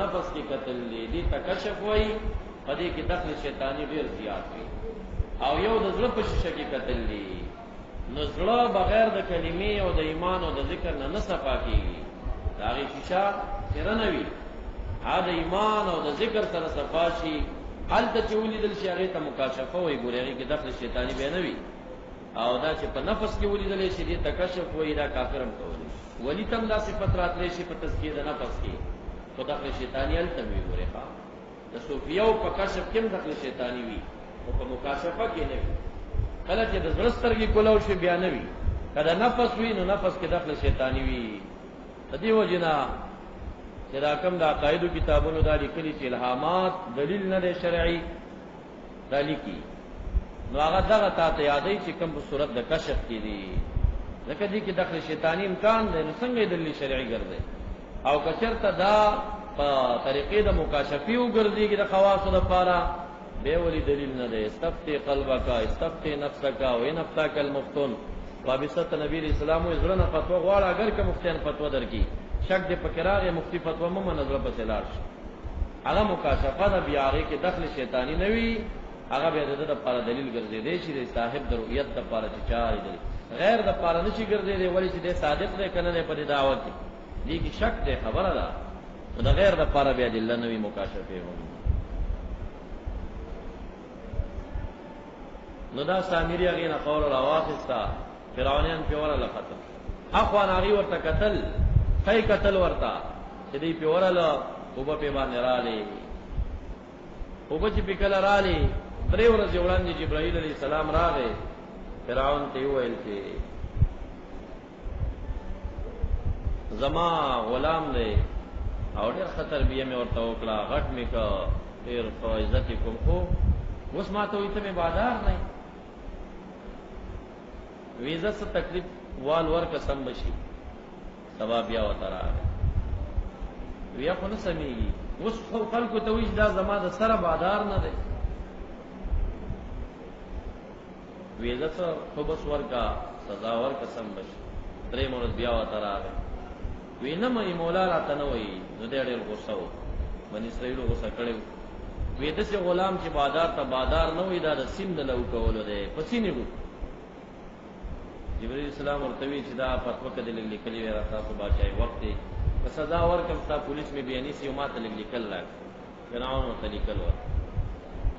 نفس کې قتل دي تکشف وای په دې کې دخل شیطانی ډیر زیات وي او یو د زړه په شیشه کې قتل دي نو زړه بغیر د کلمې او د ایمان او د ذکر نه صفا کیږي دا غي شیشه سره وي دا ایمان او د ذکر سره صفا شي حال ته چولی دل شي هغه ته مکاشفه وي ګورېږي کې دخل شیطانی به نه وي او دا چې په نفس کې ولیدل شي دې تکشف وای دا کافرم کوي ولی تم دا صفات راتلې شي په تزکیه د نفس کې خدا دخل شیطانی ال تم وی ګورې ښا د صوفیو په کشف کې دخل شیطانی وي او په مکاشفه کې نه وي کله چې د زړسترګي کولاو شي بیا نه وي کله نفس وي نو نفس کې دخل شیطانی وي د دې وجنا چې دا کوم د عقایدو کتابونو دا لیکلي چې الهامات دلیل نه شرعي دا لیکي نو هغه دغه ته یادې چې کوم په صورت د کشف کې دي لکه دې کې دخل شیطانی امکان دی نو څنګه دلیل شرعي ګرځي او کچرته دا په طریقې د مکاشفي وګرځيږي د خواصو لپاره به ولي دلیل نه دی استفتي قلبک استفتي نفسک او ان افتاک المفتون وابست نبی اسلام و زړه نه فتوا غواړه اگر که مفتیان فتوا درکې شک دې پکې راغی مفتی فتوا مې نظر پسې لاړ شي هغه مکاشفه د بیا هغه کې دخل شیطانی نه وي هغه به د لپاره دلیل ګرځېدې چې صاحب د رؤیت د لپاره چې چاري دی غیر د لپاره نشي ګرځېدې ولی چې د صادق دی کنه نه په دعوت دي کې شک دی خبره ده د غیر د لپاره بیا دلیل نه وي مکاشفه هم نو دا سامری هغه نه قول راواخستا فرعونان په وره لخته اخوان هغه ورته قتل خی قتل ورته چې دی په وره له وبه په باندې رالی وبه چې په کله رالی درې ورځې وړاندې جبرائیل علیه السلام راغی فرعون ته ویل چې زما غلام دی او ډېر خطر بیا مې ورته وکړه غټ مې کا ډېر عزت کوم خو اوس ما ته وایي ته مې بادار نه ویزه څه تکلیف وال ور قسم بشي سبا بیا وته راغی ویا خو نه سمېږي اوس خلکو ته وایي دا زما د سره بادار نه دی ویزه څه خو بس ورکا سزا ور قسم بشي درې مورز بیا وته راغی وینه مې مولا راته نه وایي نو دې ډېر غوسه و بني اسرائیل غوسه کړو وې د څه غلام چې بادار ته بادار نه وي دا د سیند له کولو دی پسینه وو جبرئیل السلام ورته وی چې دا فتوا کده لیکلی وی راته تاسو بچای وخت دی سزا ورکم تا پولیس می بیانی سی ماته لیکل راک فرعون ته لیکل ور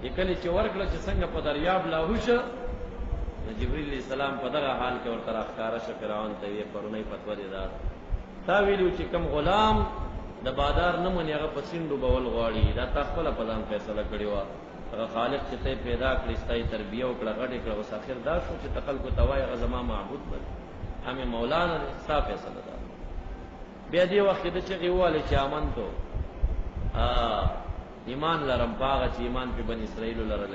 لیکلی چې ورکړه چې څنګه په دریاب لاهوش جبرئیل السلام په دغه حال کې ورته راخاره ش فرعون ته وی پرونی فتوا دی دا تا ویلو چې کم غلام د بادار نه منی هغه پسندو بول غواړي دا تا خپل په ځان فیصله کړی و هغه خالق چې ته پیدا کړی ستای تربیه وکړه غټه کړه وس اخر دا شو چې تقل کو توای هغه زما معبود بل همې مولانا صاف فیصله ده بیا دی وخت د چې غواله چې امن تو ایمان لرم باغ چې ایمان په بنی اسرائیل لرل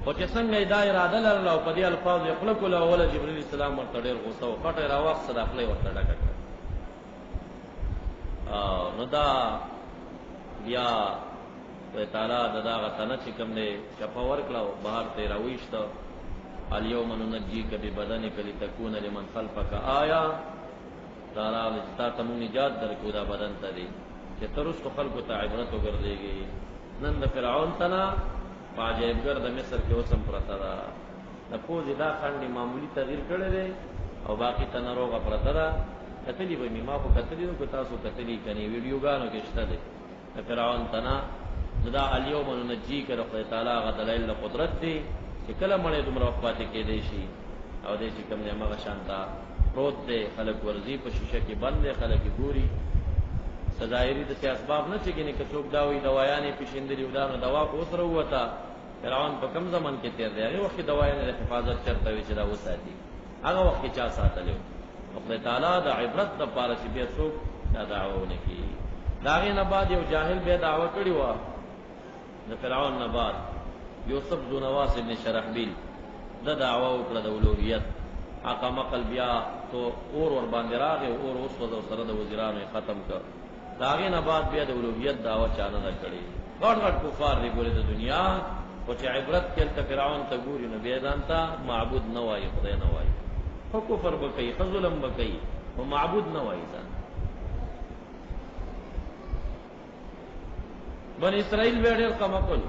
او چې څنګه دا اراده لرله او په دې الفاظ خپل کول اول جبرئیل السلام ورته ډېر غوسه او پټه راوخت صداقله ورته ډکه نو دا بیا په تعالی دغه غتنه چې کوم نه چپاور کړو بهر ته راويشت اليوم ننجيك ببدنك لتكون لمن خلفك آیا دارا لستا تم نجات درکو دا بدن ته دي چې ترستو خلکو ته عبرت وګرځيږي نن د فرعون تنا پاجيبګر د مصر کې اوسم پرتا دا د پوزي دا خندي معمولی تغییر کړی دی او باقی تنروغه پرتا دا کتلی به ما په کتلی نو تاسو کتلی کني ویډیوګانو کې شته دي فرعون تنا دا اليوم ننجيك رب تعالی غ دلایل قدرت دي چې کله مړې دومره وفات کې دی شي او دې چې کوم نه مغه شانتا پروت دی خلک ورزي په شیشه کې بند دي خلک ګوري سزایری د اسباب نه چې کني کڅوک دا وي دوايانې پښیندري ودانو دوا کو سره وتا فرعون په کم زمن کې تیر دی هغه وخت دوايانې د حفاظت چرته وي چې دا وساتي هغه وخت چا ساتلو خدای تعالی د عبرت د پاره چې بیا څوک دا دعوونه کوي داغه نه بعد یو جاهل به دعوه کړی و د فرعون نه بعد یوسف ذو نواس ابن شرحبیل د دعوه وکړه د اولوہیت اقا مقل بیا تو اور باندې راغی اور اوس وځو سره د وزیرانو ختم کړ داغه نه بعد بیا د اولوہیت دعوه چانه نه کړی غټ غټ کفار دی ګوره د دنیا او چې عبرت کله ته فرعون ته ګوري نو بیا ځانتا معبود نه وای خدای نه وای خو کفر وکي ظلم وکي او معبود نه وای ځان بنی اسرائیل ویډر کمکل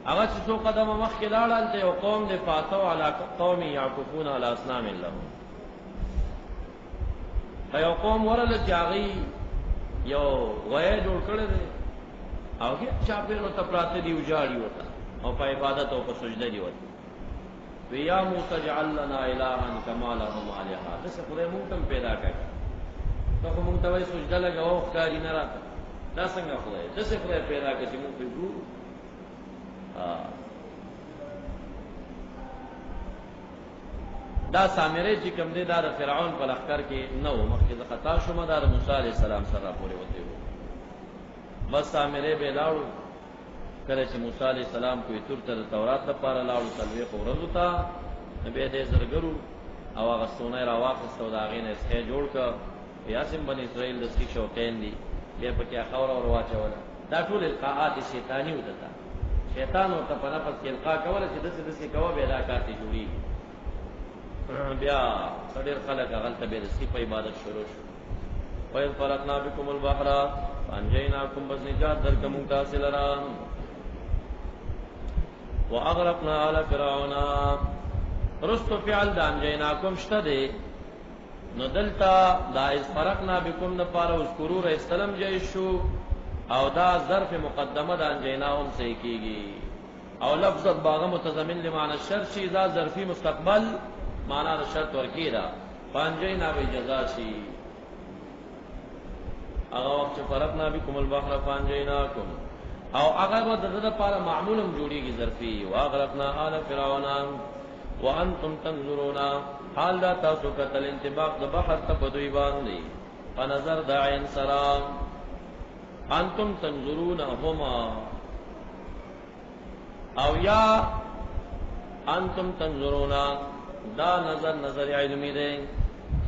هغه چې څو قدم مخ کې لاړل ته یو قوم د فاتو علی قوم یعکفون علی اصنام لهم یو قوم ورل چاغي یو غوې جوړ کړل دي او کې چا په نو ته پراته دی وجاړي وتا او په عبادت او په سجده دی وتا ویا موسی جعل لنا الها کما لهم الها د څه خدای مونږ تم پیدا کړ ته مونږ ته وای سجده لګاو ښکاری نه راته دا څنګه خدای د څه خدای پیدا کړ چې مونږ په ګورو دا سامره چې کوم دی دا د فرعون په لخر کې نو مخکې د خطا شوم دا د موسی عليه السلام سره پورې وته وو بس سامره به لاړو کله چې موسی عليه السلام کوی تر تر تورات لپاره لاړو تلوي خورزو تا نبی دې زرګرو او هغه سونه راواخستو دا غینې څخه جوړ ک یاسم بنی اسرائیل د سې شوقین دي بیا پکې خور اور واچول دا ټول القاءات شیطانی ودته شیطان او ته په نفس کې القا کوله چې دسه کوه به دا کارتي جوړي بیا ډېر خلک هغلته بیا د سپي په عبادت شروع شو. وَإِذْ فَرَقْنَا بِكُمُ الْبَحْرَ فَأَنْجَيْنَاكُمْ بس نجات درکه مونږ تاسې لره. وَأَغْرَقْنَا آلَ فِرْعَوْنَ رستو فعل د انجیناکم شته دی، نو دلته دا اذ فرقنا بكم د پاره اذکروا رسلم جای شو او دا ظرف مقدمه د انجیناهم صحیح کیږي او لفظ باغ متضمن لمعنى الشرط شي دا ظرفی مستقبل معنا د شرط ورکی دا فانجینا به جزا شي. هغه وخت فرقنا بكم البحر فانجیناکم او هغه د لپاره معمولم جوړیږي ظرفی. واغرقنا آل فرعون وانتم تنظرون حال دا تاسو کتل انتباق د بحر ته په دوی باندې فنظر د عین سلام انتم تنظرون هما او یا انتم تنظرون دا نظر علمی دی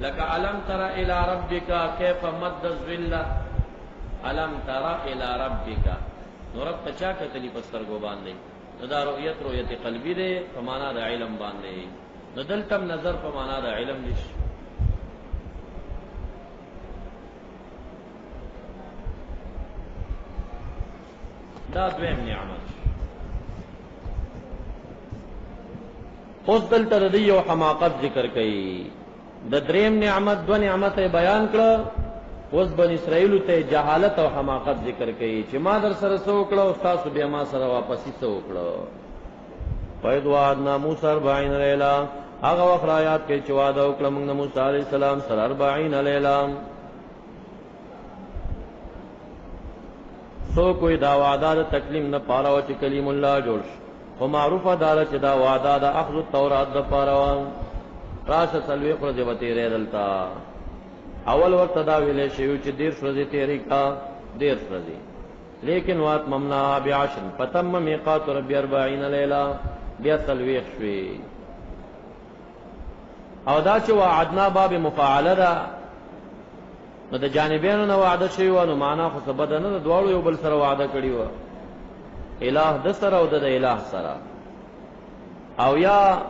لکه علم تر الى ربک کیف مد الظل علم تر الى ربک نو رب چا کتلی پسترګو باندې دا رؤیت قلبی دی په معنا د علم باندې نو دلته نظر په معنا د علم نشي. دا دویم نعمت. اوس دلته د یو حماقت ذکر کړي. د دریم نعمت دو نعمت بیان کړه. اوس بنی اسرائیل ته جهالت او حماقت ذکر کړي چې ما در سره سو کړه او تاسو بیا ما سره واپسی سو کړه. وَإِذْ وَعَدْنَا مُوسَىٰ 40 لَيْلَةً هغه وخت آیات کې چې وعده وکړه موږ د موسی علیه السلام سره 40 ليله. سو کوئی دا وعده د تکلیم نه پاره او چې کلیم الله جوړ او معروفه دار چې دا وعده د اخذ التورات د پاره راشه سلوي خو دې وتی ردلتا اول وخت دا ویلې شی چې دیر سوځي تیری کا دیر سوځي لیکن وات ممنا بعشر فتم میقات رب 40 ليله بیا سلوي شوي او دا چې وعدنا باب مفاعله ده نو د جانبینو نه وعده شوی و نو معنا خو څه بدنه د دواړو یو بل سره وعده کړی و الہ د سره او د الہ سره او یا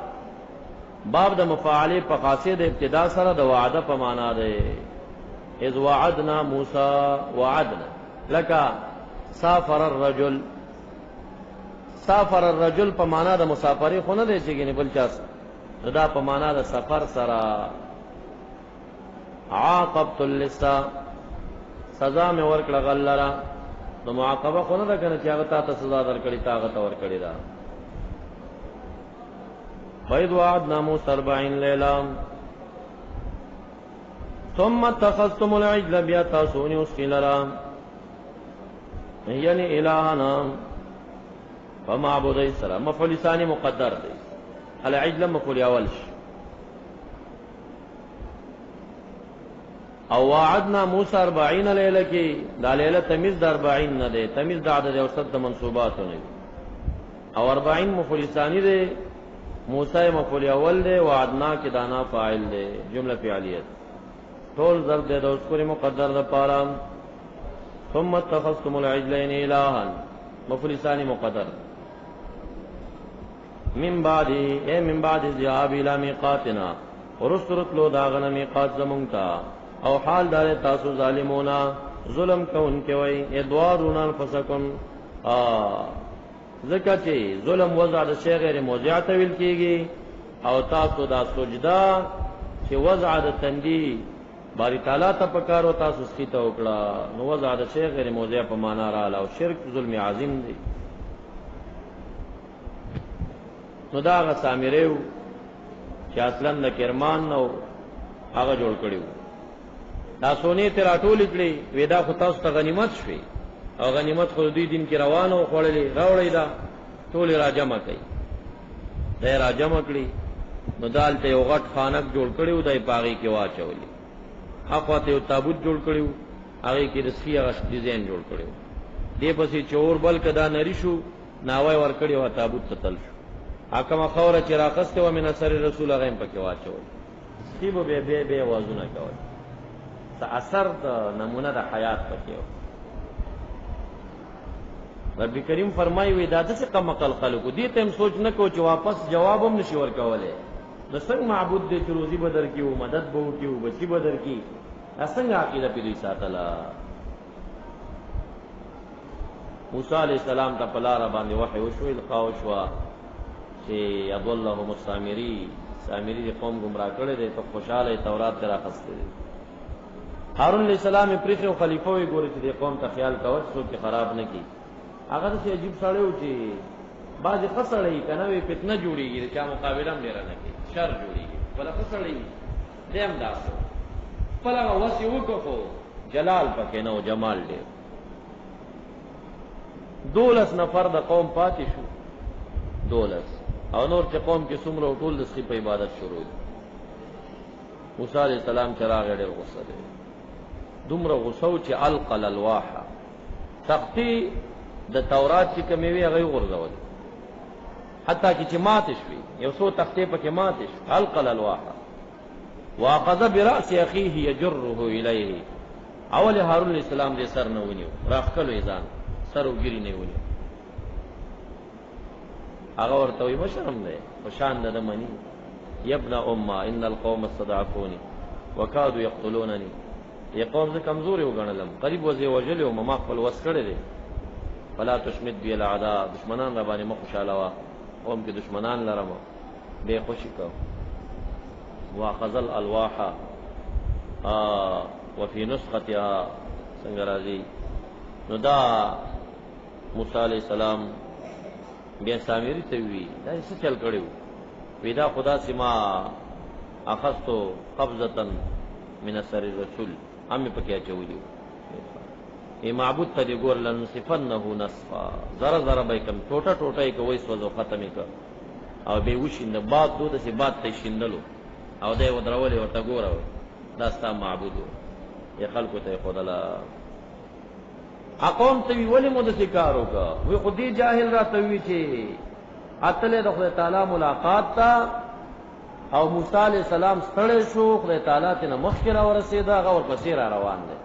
باب د مفاعله په قاصد ابتدا سره د وعده په معنا ده. اذ وعدنا موسی وعدنا لك سافر الرجل په معنا د مسافری خو نه دی چې ګنې بل چا دا په معنا د سفر سره. عاقبت اللصا سزا مې ورکړه غلرا نو معاقبه خو نه ده کنه چې هغه ته سزا درکړي تاغه ته ورکړي دا. وَإِذْ وَعَدْنَا مُوسَىٰ 40 لَيْلَةً ثُمَّ اتَّخَذْتُمُ الْعِجْلَ بیا تاسو ونیوسئ لرا یعنی الہنا فمعبودی سره مفعول ثانی مقدر دی العجل مفعول اول شي. او وعدنا موسی 40 ليله کې دا لیله تمیز د 40 نه ده تمیز د عدد اوسط د منصوبات نه او 40 مفعول ثانی ده موسی مفعول اول ده وعدنا کې دانا فاعل ده جمله فعلیه ټول ضرب ده د اذکر مقدر د پاره. ثم اتخذتم العجلين الها مفعول ثانی مقدر من بعد ذهاب الى میقاتنا ورسرت لو داغنا میقات زمونتا او حال دار تاسو ظالمونا ظلم کون کې وای ادوارون انفسکم زکه چې ظلم وضع د شی غیر موضع تویل کیږي او تاسو دا سجدا چې وضع د تندی باری تعالی ته پکارو تاسو سکیته وکړه نو وضع د شی غیر موضع په معنا را او شرک ظلم عظیم دی. نو دا هغه سامریو چې اصلا د کرمان نو هغه جوړ کړیو دا سونی تر ټول کړي ودا خو تاسو ته غنیمت شوي او غنیمت خو دوی دین کې روانو خړلې راوړې دا ټول راجمع کړي دا راجمع کړي نو دالته یو غټ خانک جوړ کړیو دای پاغي کې واچولې اخواته یو تابوت جوړ کړیو هغه کې د سیغه ډیزاین جوړ کړیو دې پسې چور بل کدا نری شو ناوای ور کړیو تابوت تل شو حکم خوره چې راقسته و من اثر رسول الله پکې واچول سیبو به وازونه کول اثر د نمونه د حیات پکې رب کریم فرمایي وې دا څه کم عقل خلکو دې ته هم سوچ نه کو چې واپس جواب هم نشي ورکولې نو څنګه معبود دې چې روزي بدر کیو مدد بو کیو بچی بدر کی څنګه عقیده پیری ساتلا موسی علیہ السلام ته پلار باندې وحی وشو القاو شو چې اضلهم السامری سامری قوم گمراه کړي دي په خوشاله تورات درا خسته دي هارون علیہ السلام پرې او خلیفہ وي ګوري چې قوم ته خیال کاوه چې خراب نه کی هغه څه عجیب سړیو چې بعض فصلې کنه وي فتنه جوړیږي چې مقابله هم لري نه کی شر جوړیږي بل فصلې دیم داسو پلا وسی وکړو جلال پکې نو جمال دی 12 نفر د قوم پاتې شو 12 او نور چې قوم کې څومره ټول د سخی په عبادت شروع دي موسی علیہ السلام چراغ ډېر غوسه دی دومره غوسه چې القل الواح تختی د تورات چې کومې وی هغه غورځول حتی چې ماتش وي یو څو تختې پکې ماتش القل الواح واخذ براس اخيه يجره اليه اول هارون علیہ السلام دې سر نه ونیو راخلو ایزان سر وګری نه ونیو هغه ورته وي مشرم دی وشان د منی یبنا امه ان القوم استضعفوني وكادوا يقتلونني یہ قوم سے کمزوری وګڼلم قریب وځي وجلو ما خپل وس کړی دی فلا تشمت بي الاعداء دشمنان را باندې مخشاله وا قوم کې دشمنان لرم به خوشی کو واخذ الالواح وفي نسختها څنګه راځي نو دا موسی علیہ السلام بیا سامری ته وی دا څه چل کړو ودا خدا سما اخذتو قبضه من اثر الرسول امي پکې چولیو ای معبود ته دی ګور لنصفنه نصفا زره زره به کم ټوټه ټوټه کوي سوځو ختمې ک او به وشینه بعد دوه سي بعد ته شیندلو او دای ودرولې ورته ګورو دا ستا معبود یا خلکو ته خدلا اقوم ته ویلې مو د ذکرو کا وی خودي جاهل را ته وی چې اتله د خدای تعالی ملاقات تا او موسی علیہ السلام ستړی شو خدای تعالی ته مخکې را ورسېدا غور پسې را روان دي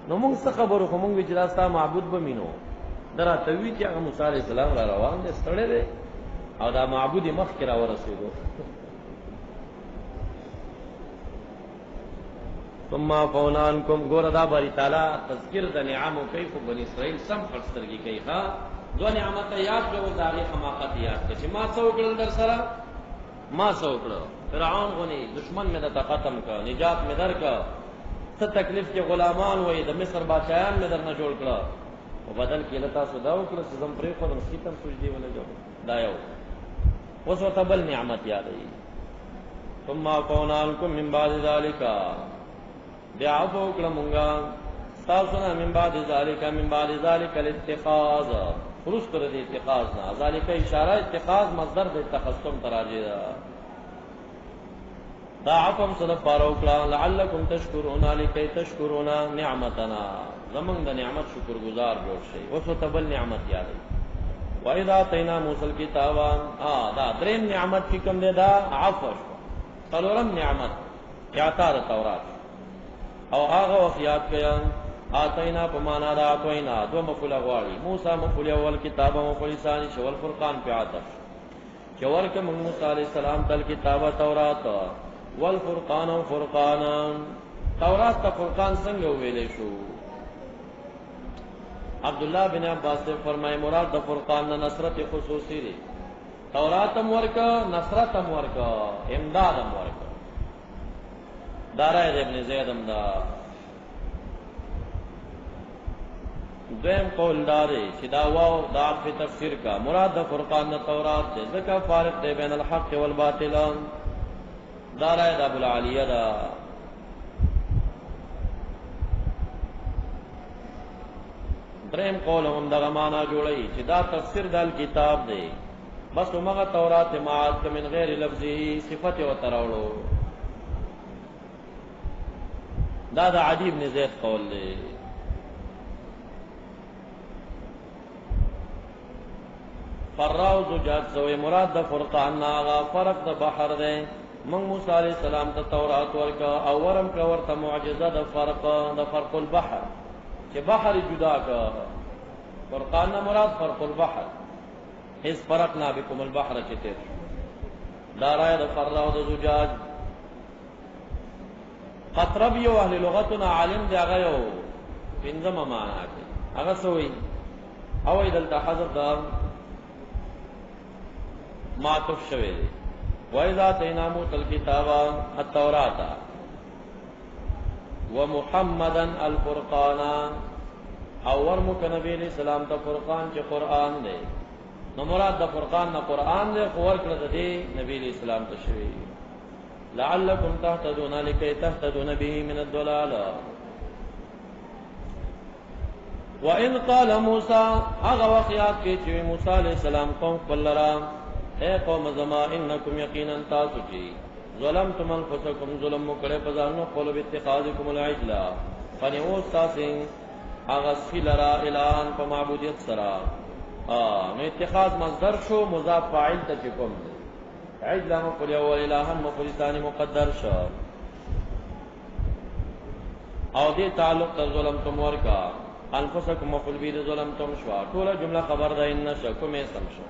نو موږ څه خبرو خو موږ چې راستا معبود به مينو درا ته وی چې هغه موسی علیہ السلام را روان دي ستړی دی او دا معبود مخکې را ورسېدو ثم فونانکم ګور دا باری تعالی تذکر د نعم او کیف بنی اسرائیل سم فرسترګي کوي ها دو نعمت یاد جو داغه حماقت یاد چې ما څو کړل در سره ما څو کړل فرعون غني دشمن مې د ختم کا نجات مې در کا څه تکلیف کې غلامان وې د مصر بادشاہان مې در نه جوړ کړل او بدل کې لتا سودا وکړه چې زم پرې خو نو سیتم سجدي ولې جو دا یو وسو تبل نعمت یاد ای ثم فونانکم من بعد ذالک بیا عفو کړه مونږه تاسو نه من بعد ذالک الاتخاذ خروج کړه دې اتخاذ نه ذالک اشاره اتخاذ مصدر د تخصم تراجه دا عفو صد فارو کړه لعلکم تشکرون لکي تشکرون نعمتنا زمون د نعمت شکر گزار جوړ شي وسو تبل نعمت یاد وَإِذَا آتَيْنَا مُوسَى الْكِتَابَ دا دریم نعمت کی کوم دی دا عفو څلورم نعمت اعطاء تورات او هغه وصیات کیا آتینا پمانا دا آتینا دو مفعول غواړي موسی مفعول اول کتاب مفعول ثانی شول فرقان په عطف چور کې موسی علیہ السلام تل کتاب تورات والفرقان او فرقان تورات ته فرقان څنګه ویلې شو عبد الله بن عباس سے فرمائے مراد د فرقان نصرت خصوصی دی تورات ورکا نصرت ورکا امداد ورکا دارا ابن زید امدا دویم قول دارے چدا واو دا عطف تفسیر کا مراد د فرقان د تورات دے ذکا فارق دے بین الحق والباطل دارا ابو العالیہ دا دریم قول هم دغه معنا جوړی چې دا تفسیر دال کتاب دی بس همغه تورات معاد من غیر لفظی صفت او تراولو دا د عدی بن زید قول دی فراو زجاج زوی مراد د فرقان ناغا فرق د بحر دی من موسی علیہ السلام ته تورات ورکا او ورم کا ورته معجزه د فرق البحر کہ بحر جدا کا فرقان مراد فرق البحر اس فرق نہ بكم البحر چتے دا رائے دا فرلا و دا زجاج. قطرب یو اہل لغتنا عالم دی آغا یو پنزم مانا کی آغا سوئی اوئی دلتا حضب دا معطف شوی دی. وَإِذَا آتَيْنَا مُوسَى الْكِتَابَ التَّوْرَاةَ وَمُحَمَّدًا الْفُرْقَانَ او ورمک نبی علیہ السلام تا فرقان چی قرآن دے. نو مراد دا فرقان نا قرآن دے خور کرد دے نبی علیہ السلام تا شوی لعلکم تهتدون لکی تهتدون به من الضلال. وَإِذْ قَالَ مُوسَى اغا وقیات کے چوی موسیٰ علیہ السلام قوم قلرام اے قوم زما انکم یقینا تاسو چی ظلمتم انفسکم ظلم مکڑے پزانو قلوب اتخاذکم العجلہ فنیوز تاسین اغسفی لرا الہان پا معبودیت سرا. نو اتخاذ مصدر شو مضاف فاعل تا چکم عجلہ مقل اول الہان مقل ثانی مقدر شو او دی تعلق تا ظلمتم ورکا انفسکم مقل بید ظلمتم شوا طول جملہ خبر دا ان شکم اسم شو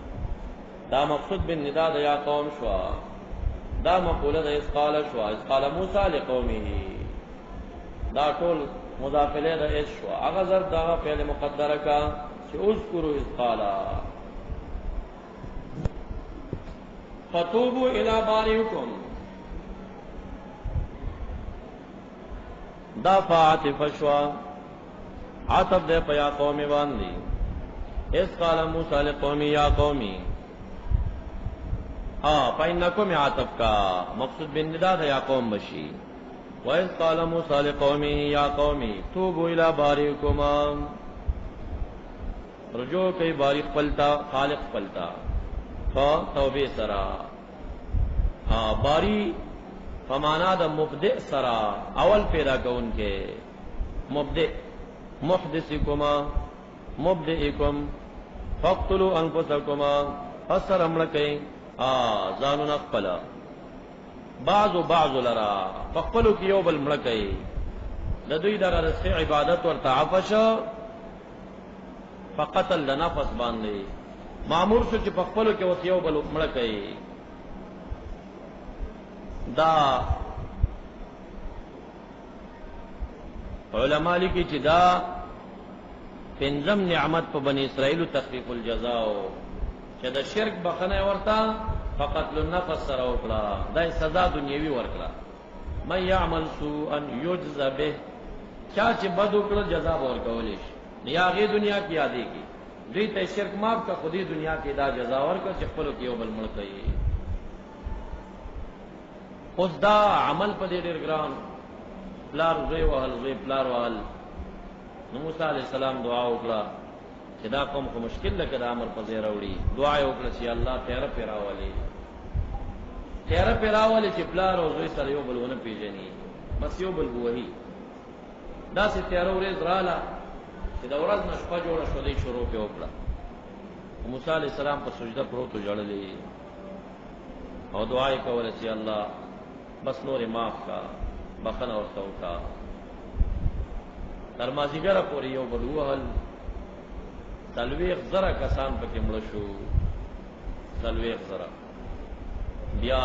دا مقصود بن ندا دا یا قوم شوا دا مقول دا اس قال شوا اس قال موسیٰ لقومه دا طول مضافلے دا اس شوا اغا ضرب دا فعل مقدر کا چی اذکرو اس قالا فتوبو الى باریکم دا فاعتف شوا عطب دے پا یا قومی باندی. اس قال موسیٰ لقومی یا قومی فإنکم عطف کا مقصود بن ندا دا یا قوم بشی. وَإِذْ قَالَ مُوسَىٰ لِقَوْمِهِ يَا قَوْمِ تُوبُوا إِلَىٰ بَارِئِكُمْ رجوع کئی باری پلتا خالق پلتا توبے سرا. باری فمانا دا مبدئ سرا اول پیدا کون کے مبدئ محدثکما مبدئکم فاقتلوا انفسکما فسر امڑکیں زانو نقبلا بعض لرا فقبلو کی یوبل مڑکئی لدوی در رسخ عبادت ور تعفش فقتل لنفس باندے معمور شو چی فقبلو کی وس یوبل مڑکئی. دا علماء لکی چی دا پنزم نعمت پا بنی اسرائیل تخفیف الجزاؤ چی دا شرک بخنے ورتا فقتل النفس سر وکړه دا سزا دنیوي ورکړه. من يعمل سوءا يجزى به چا چې بد وکړه جزا ورکولې شي یا غي دنیا کې یادې کی دوی ته شرک معاف کا خودی دنیا کې دا جزا ورکړه چې خپل کې یو بل ملک یې. اوس دا عمل په دې ډېر ګران پلار زوی وهل زوی پلار وهل. نو موسی علیہ السلام دعا وکړه چې دا قوم کو مشکل لکه دا امر په ځای راوړي. دعا یې وکړه چې الله تیاره پیراولي چې پلار او زوی سره یو بل ونه پیژني بس یو بل بوهي. داسې تیاره ورځ رااله چې د ورځ نه شپه جوړه شوه دی شروع پې وکړه. موسی علیہ السلام په سجده پروت و ژړلې او دعا یې کوله چې الله بس نورې معاف کا بخنه ورته وکړه. تر مازدیګره پورې یو بل ووهل 40,000 کسان پکې مړه شو. 40,000 بیا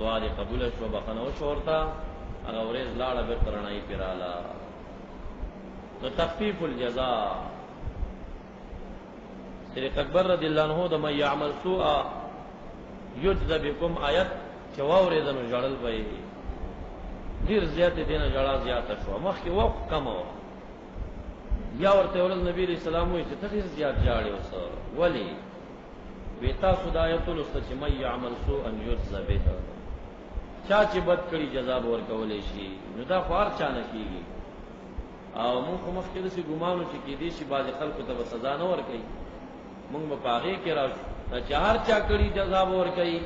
دعا دې قبول شو بخنه وشو ورته هغه ورځ لاړه بیرته رڼایي پرې رااله. نو تخفیف الجزاء صدیق اکبر رضی اللہ عنہ د من یعمل سوءا یجزى بكم آیت چې واورېده نو ژړل به یې ډېر زیاتې دی نه ژړا زیاته شوه. مخکې وخت کمه وه بیا ورته ورځ نبي علیه السلام وایي چې ته ډېر زیات ژاړې اوس ولې وی تاسو دا آیت ولوسته چې من یعمل سوءا یجزى به چا چې بد کړي جزا به ورکولی شي. نو دا خو هر چا نه کېږي او مونږ خو مخکې داسې ګمانو چې کېدای شي بعضې خلکو ته به سزا نه ورکوي مونږ به په هغې کې راشو چې هر چا کړي جزا به ورکوي.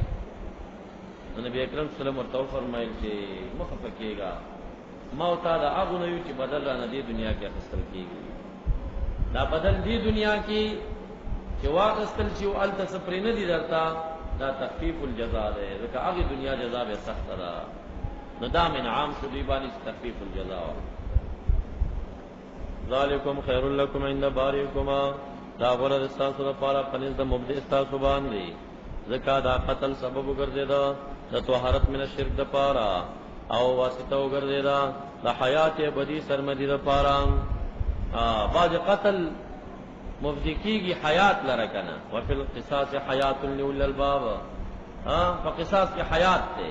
نو نبی اکرم صلی الله علیه وسلم ورته وفرمایل چې مه خفه کېږه ما او تا د هغو نه یو چې بدل رانه دې دنیا کې اخیستل کېږي. دا بدل دې دنیا کې چې واخیستل شي او هلته څه پرې نه دي درته دا تخفیف الجزا دی ځکه هغې دنیا جزا به سخته ده. نو دا منعام شو دوی باندې چې تخفیف الجزا ذالکم خیر لکم عند بارئکما دا غره استاسو لپاره پنځ د مبدئ استاسو باندې زکا دا قتل سبب وګرځیدا د طهارت من الشرک د پاره او واسطه وګرځیدا د حیات ابدی سرمدی د پاره باج قتل مفضی کیږي حیات لره کنه وفي القصاص حیات لأولي الباب فقصاص کې حیات ته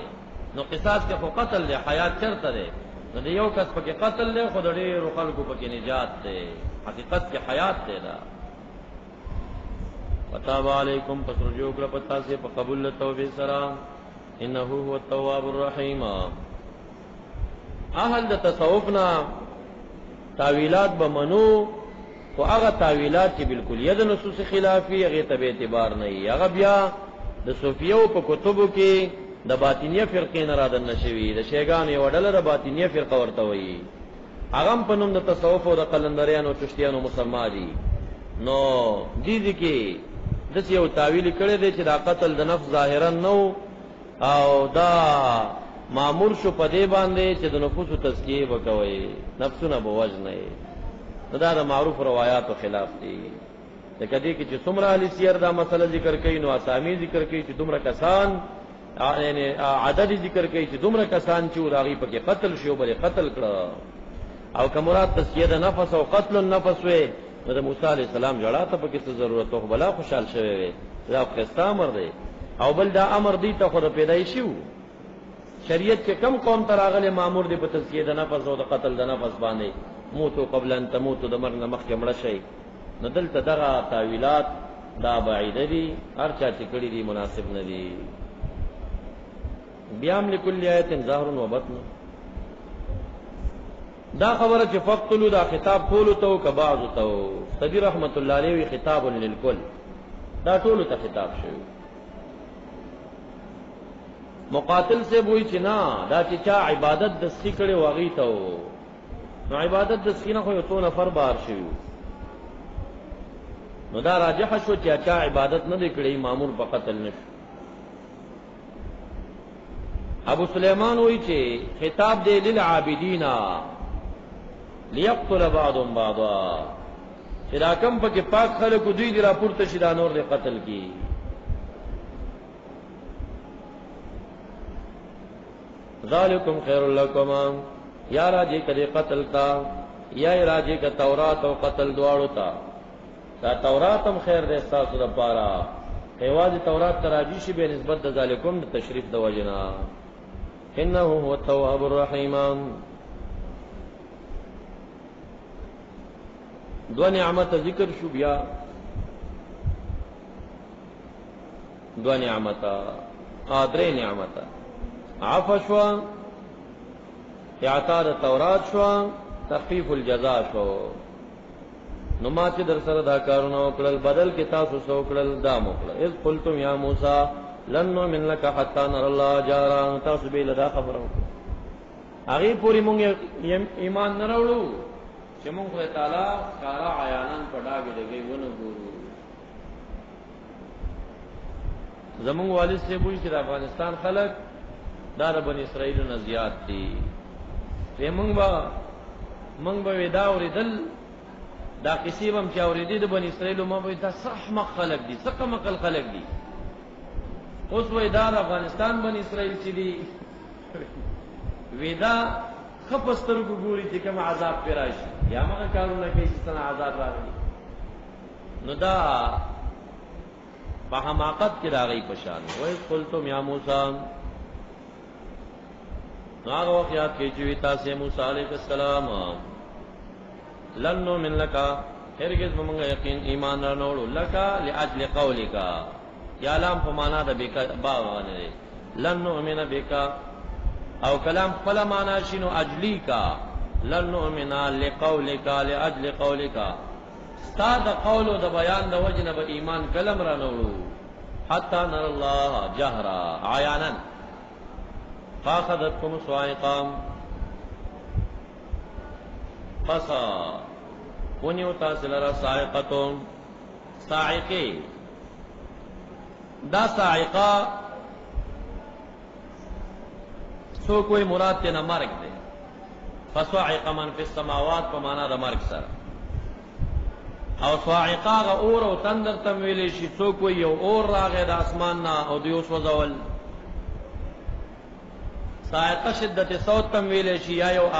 نو قصاص کې خو قتل دی حیات چرته دی نو د یو کس پکې قتل دی خو د ډېرو خلکو پکې نجات دی حقیقت کې حیات دی دا وتاب علیکم پس رجوع کړه پتا سي په قبول توبه سره انه هو التواب الرحیم اهل د تصوفنا تاویلات بمنو خو هغه تاویلات چې بالکل ید نصوص خلافی هغه ته به اعتبار نه وي هغه بیا د صوفیو په کتبو کې د باطنیه فرقې نه رادن نشوي د شیګان یو ډله د باطنیه فرقه ورته وي هغه په نوم د تصوف او د قلندریانو چشتیانو مسما دي نو دې کې د یو تاویل کړي دي چې دا قتل د نفس ظاهرا نو او دا مامور شو په دې باندې چې د نفوسو تزکیه وکوي نفسونه بوجنه دا د معروف روایتو خلاف دي د کدی کې چې څومره اهل سیر دا مسله ذکر کوي نو اسامی ذکر کوي چې دومره کسان یعنی عدد ذکر کوي چې دومره کسان چې راغي پکې قتل شو بل قتل کړه او کمرات تسکیه د نفس او قتل النفس وي نو د موسی علی السلام جړه ته پکې څه ضرورت او بلا خوشحال شوی وي دا خسته امر دی او بل دا امر دی ته خود پیدایشي شریعت کې کم قوم تراغله مامور دی په تسکیه د نفس او د قتل د نفس باندې موتو قبل ان تموتو د مرګ نه مخکې مړ شي نو دلته دغه تاویلات دا بعید دي هر چا چې کړي دي مناسب نه دي بیام لكل آیت ظاهر و بطن دا خبره چې فقتلوا دا خطاب ټول ته او کبعض ته سدی رحمت الله علیه خطاب للکل دا ټول ته خطاب شوی مقاتل سے وای چې نه دا چې چا عبادت د سکړې واغی ته نو عبادت د سینه خو یو څو نفر بار شي نو دا راجح شو چې چا عبادت نه کړي مامور په قتل نشي ابو سلیمان وای چې خطاب دی للعابدین ليقتل بعضهم بعضا چې دا کم پکې پاک خلک دوی دی راپورته شي دا نور دی قتل کی ذالکم خیر لکم یا راجی کدی قتل تا یا راجی کا تورات او قتل دواړو تا دا تورات هم خیر دې تاسو لپاره ایواز تورات تراجی شي به نسبت د ذالکم د تشریف د وجنا انه هو التواب الرحیم دو نعمت ذکر شو بیا دو نعمت درې نعمت عفو شو اعطاء التورات شو تخفیف الجزاء شو نو ما چې در سره دا کارونه وکړل بدل کې تاسو سو کړل دا موکړل اذ قلتم یا موسی لن نؤمن لك حتى نرى الله جارا تاسو به لدا خبرو هغه پوری مونږ ایمان نه راوړو چې مونږ خدای تعالی کارا عیانان پډاګې دغه ونه ګورو زمونږ والد سے وایي چې افغانستان خلک دا بنی اسرائیل نه زیات دي مونږ به ودا اوریدل دا کسی هم چې اوریدي د بنی اسرائیل مو به دا صح مخلق دي څخه مقل خلق دي اوس وای دا افغانستان بنی اسرائیل چې دي ودا خپستر ګوري چې کوم عذاب پر راشي یا موږ کارونه کوي چې څنګه عذاب راغلي نو دا په حماقت کې راغی پشان وای قلتم یا موسی هغه وخت یاد کې چې تاسو موسی علیه السلام لن نؤمن لك هرگز موږ یقین ایمان نه وروړو لکا لاجل قولک یا لام په معنا د بک با باندې لن نؤمن بک او کلام خپل معنا شنو اجلی کا لن نؤمن لقولک لاجل قولک استاد قول او د بیان د وجنه به ایمان کلم را نوړو حتا نر الله جهرا عیانا فاخذتكم صاعقه قصا ونیو تاسو لرا صاعقه صاعقه دا صاعقه سو کوئی مراد ته نه مرګ دی فصاعق من فی السماوات په معنا د مرګ سره او صاعقه غ اور او تندر تم ویلې شي څوک وي یو اور راغی د اسمان نه او دیو سوځول صاعقه شدت صوت تم ویلې شي یا یو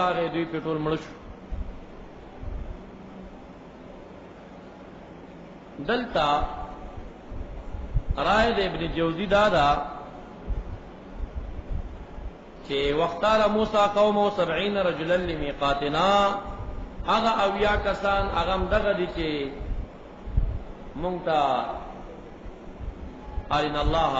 راغی دوی پټول مړ شو دلتا رائے د ابن جوزی دادا چې وختار موسی قومه 70 رجلا لمیقاتنا هغه اویا کسان هغه دغه دي چې مونږ ته ارین الله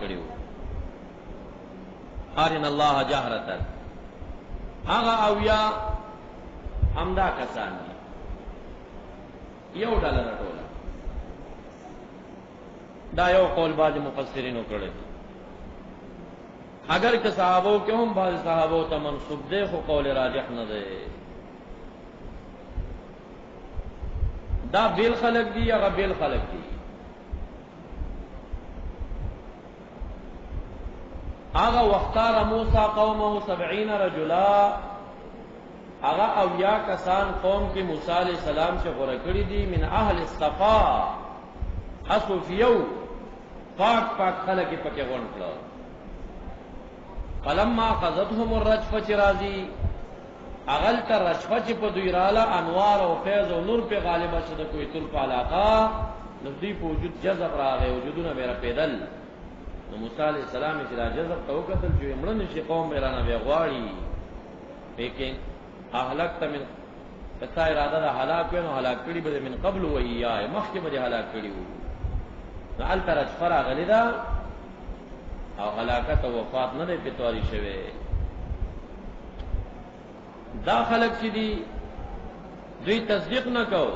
کړیو ارین الله جهرتا هغه اویا همدا کسان دي یو ډول راټول دا یو قول باز مفسرینو کړی اگر که صحابو کې هم بعض صحابو ته منسوب دی خو قول راجح نه دی دا بیل خلق دی یا بیل خلق دی آغا واختار موسی قومه 70 رجلا آغا اویا کسان قوم کی موسی علیہ السلام سے غوړه کړی دي من اهل الصفا اصوفیو پاک پاک خلق پکې غون کړو فلما قضتهم الرجفه چرازی اغل تر رجفه چې په دوی رااله انوار او فیض او نور په غالبه شد کوئی تل په علاقه نزدې په وجود جذب راغی وجودونه میرا پیدل نو موسی علیہ السلام چې را جذب تو قتل چې امرن شي قوم میرانه بیا غواړي لیکن اهلکت من کتا اراده د هلاک نو هلاک کړي به من قبل و ایاه مخکې به هلاک کړي وو نو ال تر رجفه راغلی دا او هلاکت او وفات نه دی پتواری شوه دا خلق چې دي دوی تصدیق نه کو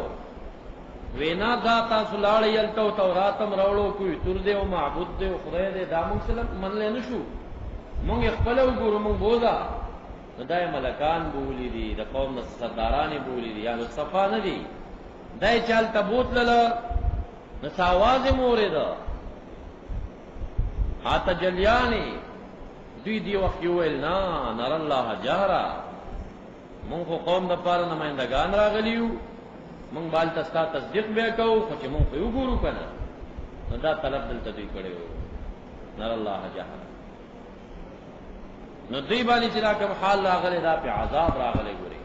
وینا دا تاسو لاړ یلته توراتم راوړو کوی تر دې او معبود دې او خدای دې دا موږ سلام منل نه شو موږ خپل وګورو موږ بوزا دای ملکان بولی دي د قوم سرداران بولی دي یعنی صفا نه دي دای چال تبوت لاله نساواز مورید حتا جلیانی دوی دی وخت ویل نا نر الله جهرا مونږ قوم د پاره نمائندگان راغلیو مونږ بال تستا تصدیق به کوو خو چې مونږ یو ګورو کنه نو دا طلب دلته دوی کړو نر الله جهرا نو دوی باندې چې راکم حال راغلی دا په عذاب راغلی ګوري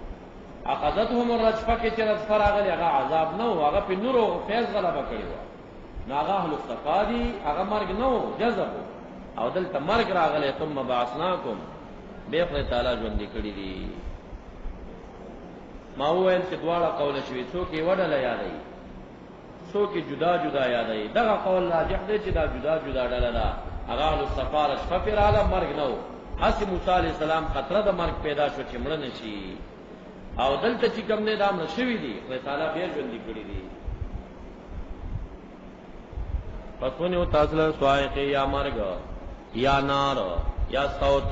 اخذتهم الرجفه کې چې رجفه راغلی هغه عذاب نو هغه په نور او فیض غلبه کړی و ناغه اهل الصفادي هغه مرګ نو جذب او دلته مرګ راغلی ثم بعثناکم به خدای تعالی ژوند کړی دي ما وویل چې دواړه قول شوي څوک یې وډل یادای څوک جدا جدا یادای دغه قول راجح دی چې دا جدا جدا ډله ده هغه اهل الصفاره شفر عالم مرګ نو حس موسی علیہ السلام خطر د مرګ پیدا شو چې مړ نشي او دلته چې کوم نه دام نشوي دي خدای تعالی به ژوند کړی دي پسونه تاسو له سوایقه یا مرګ یا نار یا صوت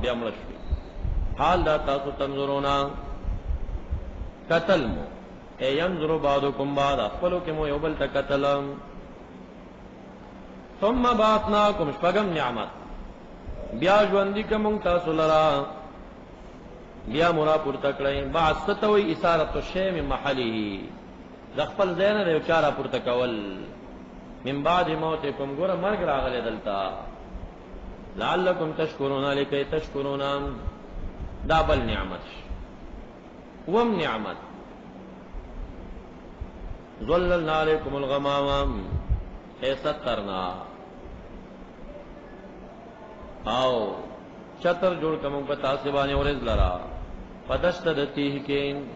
بیا مړ شي حال دا تاسو تنظرونا قتل مو اے ينظر بعضكم بعض خپلو کې مو یو بل ته قتلم ثم بعثناكم شپږم نعمت بیا ژوندۍ کوم تاسو لرا بیا مرا پورته کړئ بعث ستوي اساره الشيء من محله د خپل ځای نه یو چاره پورته کول من بعد موتکم ګور مرګ راغلی دلتا لعلکم تشکرون لکي تشکرون دا بل نعمت وم نعمت ظللنا علیکم الغمام ایست کرنا او چتر جوړ کوم په تاسو باندې ورز لرا پدشت دتی کین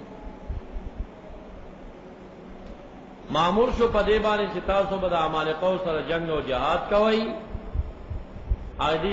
مامور شو پدې باندې چې تاسو به د اعمال قو سره جنگ او جهاد کوي اېدی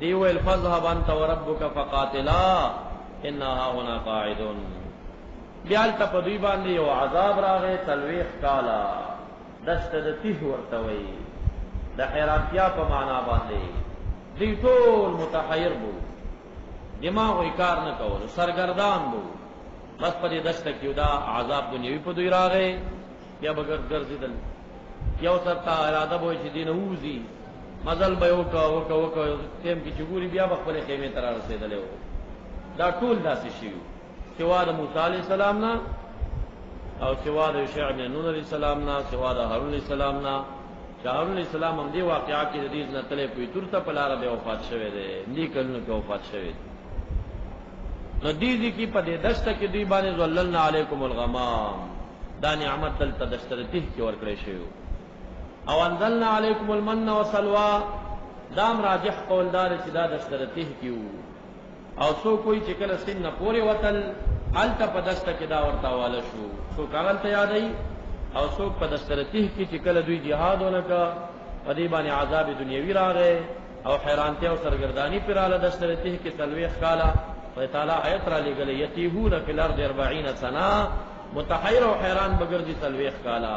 دی ویل فذهب انت وربك فقاتلا انها هنا قاعدون بیال ته په دوی باندې یو عذاب راغی تلويخ کالا دشت د تیه ورته وی د حیرانتیا په معنا باندې دی ټول متحیر بو دماغ یې کار نه کول سرګردان بو بس په دې دشت کې دا عذاب دنیوي په دوی راغی بیا بغیر ګرځیدل یو ستا اراده وای چې دین اوزي مزل به وکاو تیم کې چګوري بیا خپل خیمه تر رسیدلې دا ټول داسې شي سوا د موسی علیہ السلام نا او سوا د یوشع بن نون علیہ السلام نا سوا د هارون علیہ السلام نا. هارون علیہ السلام هم دی واقعا کې د دې نه تلې کوي ترته په لار به وفات شوه دی دې کلونو کې وفات شوه. نو دې کې په دې دشت کې دی باندې ظللنا علیکم الغمام دا نعمت دلته دشترته کې ورکړې شوی او انزلنا علیکم المن والسلوى دام راجح قول دار چې دا دشترته کیو او سو کوئی چې کله سن نه پورې وتل الته په دشت کې دا ورته واله شو سو کاغل ته یادای او سو په دشترته کې چې کله دوی jihad ونکا په دې باندې عذاب دنیوي راغې او حیرانتیا او سرګردانی پر اله دشترته کې تلويخ کالا الله تعالی آیت را لګلې یتیهون فی الارض 40 سنه متحیر او حیران بغردی تلويخ کالا.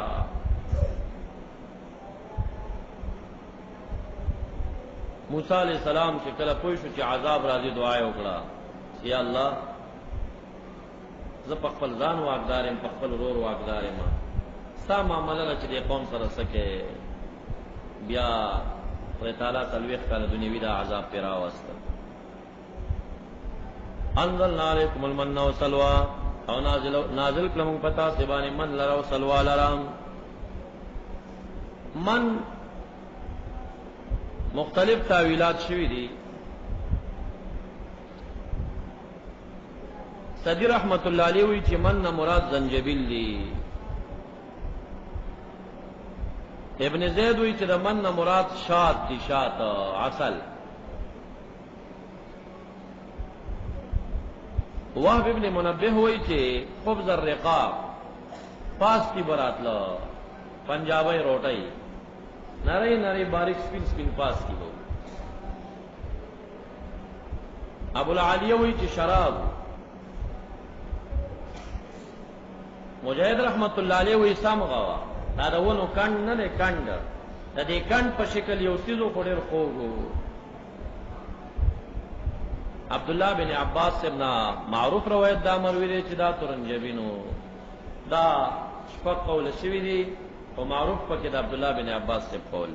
موسی علیہ السلام چې کله پوه شو چې عذاب راځي دعا یې وکړه یا الله زه په خپل ځان واقدار یم په خپل ورور واقدار یم ستا معامله چې د قوم سره سکه بیا الله تعالی تلويخ کاله دنیوي دا عذاب پر راوسته. انزلنا علیکم المن والسلوى او نازل کلم پتا سبان من لرا و سلوى لرام. من مختلف تاویلات شوی دی. صدی رحمت اللہ علیہ وی چی من مراد زنجبیل دی. ابن زید وی چی دا من مراد شاد دی شاد عسل. وهب ابن منبه وی چی خبز الرقاب پاس کی برات لا پنجابی روٹائی نرے نرے باریک سپین سپین پاس کی ہو. ابو العالیہ ہوئی چی شراب. مجاہد رحمت اللہ علیہ ہوئی سام غوا دا ونو کانڈ نہ دے کانڈ دا دے کانڈ په شکل یو سیزو خوریر خوگو. عبداللہ بن عباس سے ابن معروف روایت دا مروی دے چی دا ترنجبینو دا شپق قول شوی دی او معروف پکې د عبد الله بن عباس سے قول.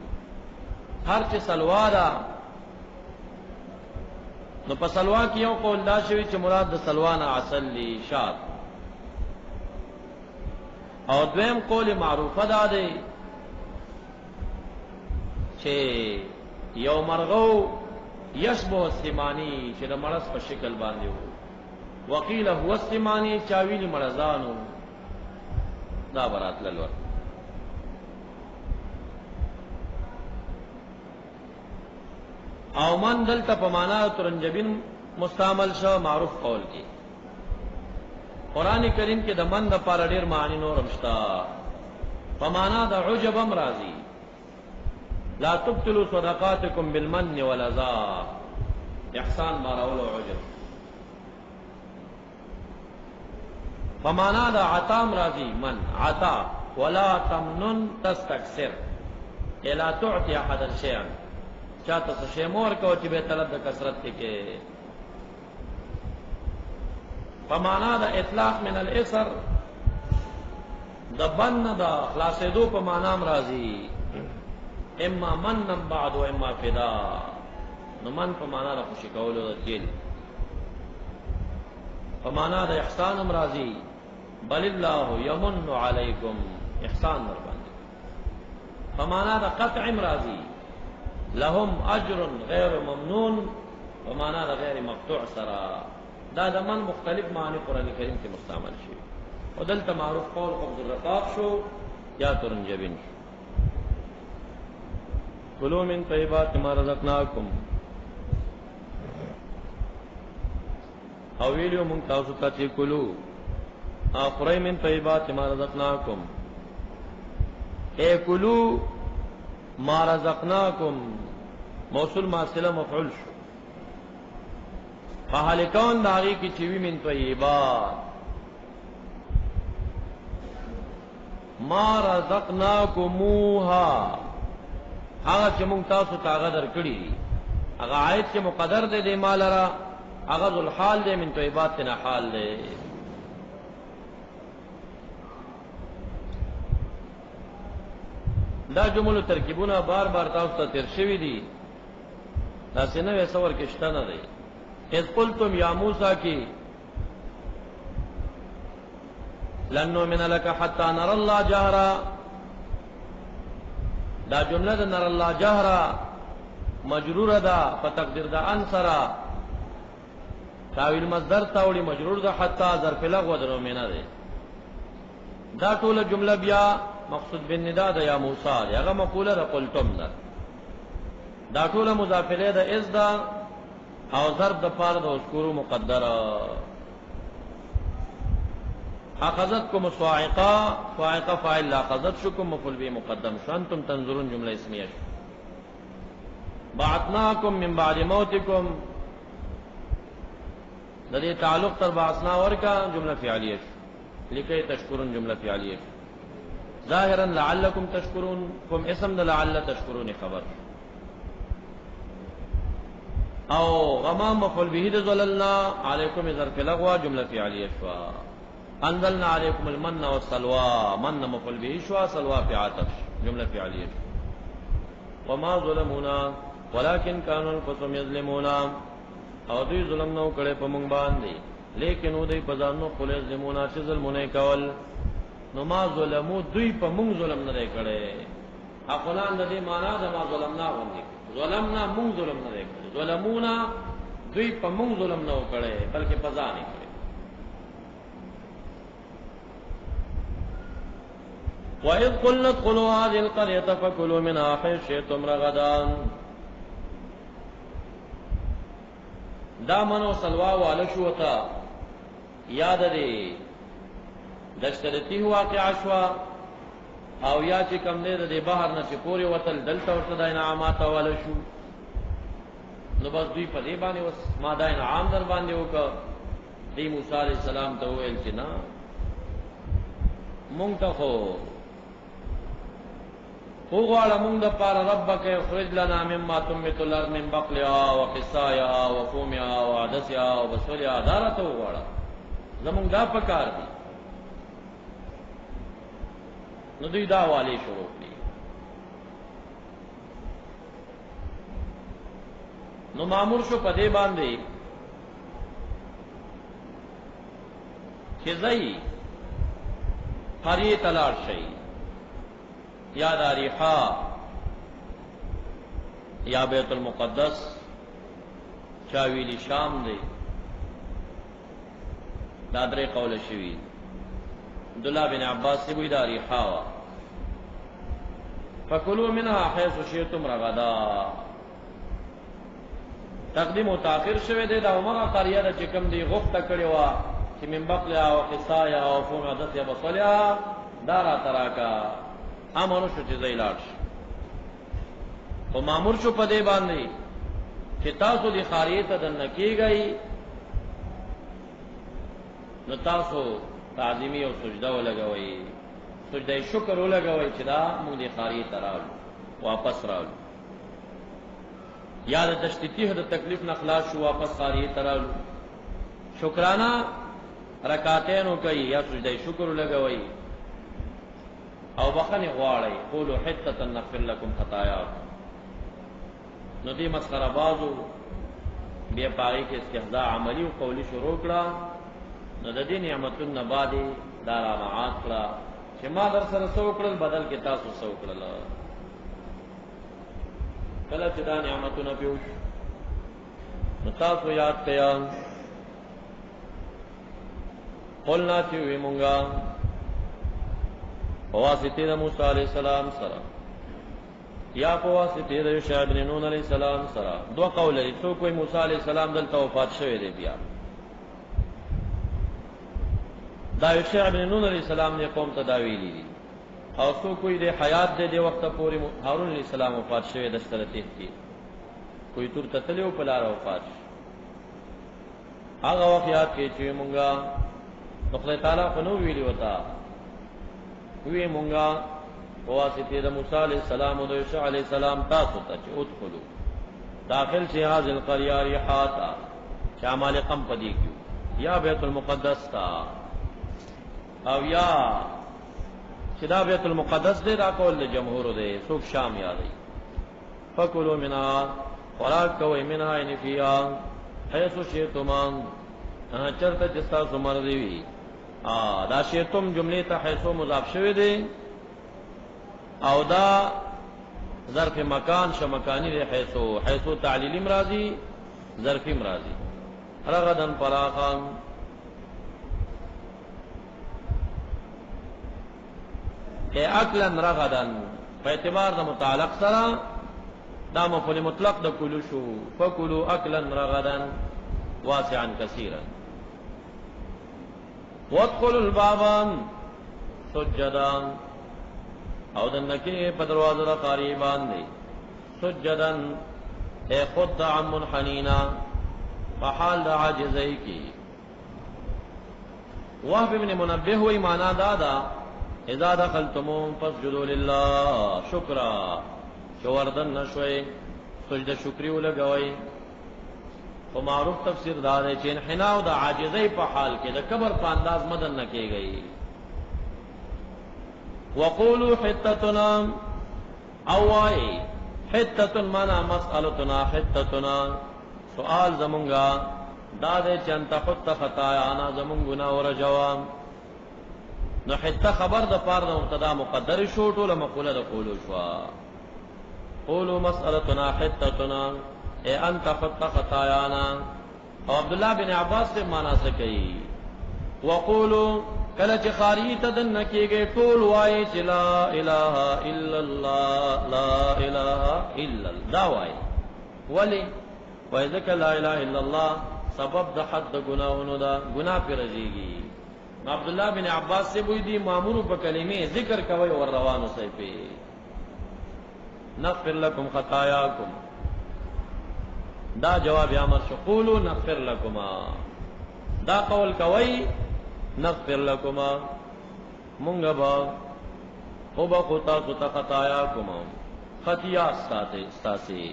هر چې سلوا دا نو په سلوا کې یو قول دا شوی چې مراد د سلوا نه عسل لی شاد او دویم قول معروفه دا دی چې یو مرغو یشبه السمانی چې د مرض په شکل باندې وو وقیل هو السمانی چاویلی مرزانو دا برات للور. او من دلتا پمانا ترنجبین مستعمل شو معروف قول کی. قرآن کریم کې د من د پاره ډیر معنی نورم شتا. پمانا د عجب امراضی لا تبتلوا صدقاتکم بالمن والعذا احسان ماراول عجب. پمانا د عطا امراضی من عطا ولا تمنن تستكثر الا تعطي احد شيئا چاہتا سا شیمور کو چی بے طلب دا کسرت کے. پمانا دا اطلاق من الاسر دا بن دا خلاص دو پمانا امراضی اما من بعد و اما فدا نو من پمانا دا خوشی کولو دا جیل. پمانا دا احسان امراضی بل اللہ یمن علیکم احسان مربند. پمانا دا قطع امراضی لهم اجر غیر ممنون ومانا دا غیر مقطوع سرا. دا دا من مختلف معنی قرآن کریم کے مستعمل شو و دلتا معروف قول قبض الرقاب شو یا ترنجبین شو. کلوا من طیبات ما رزقناکم او ویلیو منگ تاوسو تا چی کلو آخرائی من طیبات ما رزقناکم اے کلو ما رزقناکم موصول ماصله مفعول شو. فهلکون داغی کی چوی من طیبات ما رزقناکموها هغه چې مونږ تاسو ته هغه درکړي هغه آیت چې مقدر دی د مال را هغه ذل حال دی من طیبات نه حال دی. دا جملو ترکیبونه بار بار تاسو ته تیر شوی دي دا سينه وسور کې شته نه دی. اذ قلتم یا موسی کی لن نؤمن لك حتى نرى الله جهرا. دا جمله د نرى الله جهرا مجرور ده په تقدیر د انصرا، تاویل مصدر تاولی مجرور ده حتی ظرف لغو د نؤمن ده. دا ټول جمله بیا مقصود بالنداء ده یا موسی ده، هغه مقوله ده قلتم ده. دا ټول مضاف الیه ده از ده او ضرب د پاره د اذکروا مقدره. اخذتكم الصاعقه، صاعقه فاعل اخذت شكم مفعول به مقدم شو، انتم تنظرون جمله اسمیه شو. بعثناکم من بعد موتکم د دې تعلق تر بعثنا ورکا جمله فعلیه شو، لکي تشکرون جمله فعلیه شو. ظاهرا لعلکم تشکرون کوم اسم د لعل تشکرون خبر، او غمام مفعول به د ظللنا علیکم ظرف لغوا جمله فعلیه شو. انزلنا علیکم المن والسلوى، من مفعول به شو، سلوى فی عطف جمله فعلیه شو. وما ظلمونا ولكن كانوا انفسهم يظلمون، او دوی ظلم نو کړي په مونږ باندې لیکن دوی په ځانو خپل ظلمونه چې ظلمونه کول. نو ما ظلمو دوی په مونږ ظلم نه کړي، اقلان د دې معنا د ما ظلمنا باندې ظلمنا مونږ ظلم نه کړي، ظلمونا دوی په مونږ ظلم نه کړي بلکې په ځان کړي. وَإِذْ قُلْنَا ادْخُلُوا هَٰذِهِ الْقَرْيَةَ فَكُلُوا مِنْهَا حَيْثُ شِئْتُمْ رَغَدًا. دا منو سلوا والا شو تا یاد دی دشترتی واقع شوا، او یا چې کم دی د بحر نه چې پورې وتل دلته ورته د انعامات والا شو. نو بس دوی په دې باندې وس ما دا انعام در باندې وکړ. دی موسی علیہ السلام ته وویل چې نه مونږ ته خو وغواړه مونږ د پاره ربک اخرج لنا مما تنبت الارض من بقلها وقصائها وفومها وعدسها وبصلها، دا راته وغواړه زمونږ دا پکار دي. نو دوی دا والی شروع کړي. نو مامور شو په دې باندې چې ځای قریه تلاړ شي، یا داریحا یا بیت المقدس چاویلی شام دی. دا درې قول شوی. عبدالله بن عباس سے وی داریحا وا فکلوا منها حيث شئتم رغدا. تقدیم او تاخير شوی دی. دا عمره قریه د چکم دی غفته کړي وا چې من بقلها وقصایا او فوم عدسها بصلها دا را تراکا امانو شو چې زیلاټ او مامور شو په دې باندې چې تاسو د خاریه ته دنه کیږئ، نو تاسو تعظیمی او سجده ولګوي، سجده شکر ولګوي چې دا موږ د خاریه ته راغلو واپس راغلو، یا د تشتیتی د تکلیف نه خلاص شو واپس خاریه ته راغلو. شکرانه رکعتین کوي یا سجده شکر ولګوي او بخنه غواړي. قولوا حتة نغفر لكم خطاياكم. نو دې مسخره بازو بیا پاره کې استهزاء عملی او قولی شروع کړه. نو د دې نعمتونو بعد دا را معاد کړه چې ما در سره سو کړل بدل کې تاسو سو کړل. کله چې دا نعمتونه پیوش نو تاسو یاد کړئ. قلنا چې وی مونږه واسطه د موسی علیہ السلام سره یا په واسطه د شعیب بن نون علیہ السلام سره دوه قول لري. څو کوئی موسی علیہ السلام دلته وفات شوی دی، بیا دا شعیب بن نون علیہ السلام نے قوم ته دا ویلي دي، او څو کوئی د حیات د وخت پورې هارون علیہ السلام وفات شوی د سرته کې، کوئی تور تتلو په لار وفات. هغه وخت یاد کې چې مونږه خدای تعالی په نو ویلي وتا وی مونږه واسطه د موسی علیہ السلام او د عیسی علیہ السلام تاسو ته چې ادخلوا داخل شي هذه القريه ريحاتا شامل قم پدی کیو یا بیت المقدس تا او یا چې دا بیت المقدس دی دا کول د جمهور دی، څوک شام یادي. فکلوا منها خوراک کوئ منها ان فيها حيث شئتم چرته چې تاسو مرضی وي دا شئتم جمله ته حيث مضاف شوی دی او دا ظرف مکان شمکانی دی حيث تعلیلی مرادی ظرفی مرادی رغدن فراقا اے اکلن رغدن په اعتبار د متعلق سره دا مفعول مطلق د کلو شو فکلوا اکلن رغدن واسعا کثیرا وادخلوا الباب سجدا او دنکی په دروازه د قاری باندې سجدا اے خضعا منحنینا فحال د عاجزی کی وهب ابن منبه وی معنا دادا اذا دخلتموم فاسجدوا لله شکرا شوردن نشوي سجده شکری ولګوي او معروف تفسیر دا دی چې انحناء او د عاجزی په حال کې د کبر په انداز مدن نه کیږي وقولوا حتتنا اوای حتتن معنا مسالتنا حتتنا سوال زمونږه دا دی چې انت خط خطایا انا زمون ګنا ور جواب نو حته خبر د پار د مبتدا مقدر شو ټول مقوله د قولو شو قولوا مسالتنا حتتنا اے انت خط خطایانا او عبداللہ بن عباس سے معنی سکی وقولوا کله چې خاری تدن کېږي ټول وایي چې لا اله الا الله لا اله الا الله دا وایي ولی وایي ځکه لا اله الا الله سبب د حد ګناهونو دا ګناه پر رځيږي عبداللہ بن عباس سے وایي دي مامور په کلمې ذکر کوي ور روانو سي په نغفر لكم خطاياكم دا جواب امر شو قولوا نغفر لكما دا قول کوي نغفر لكما مونږ با او با خطا خطاياكم خطیا استاسي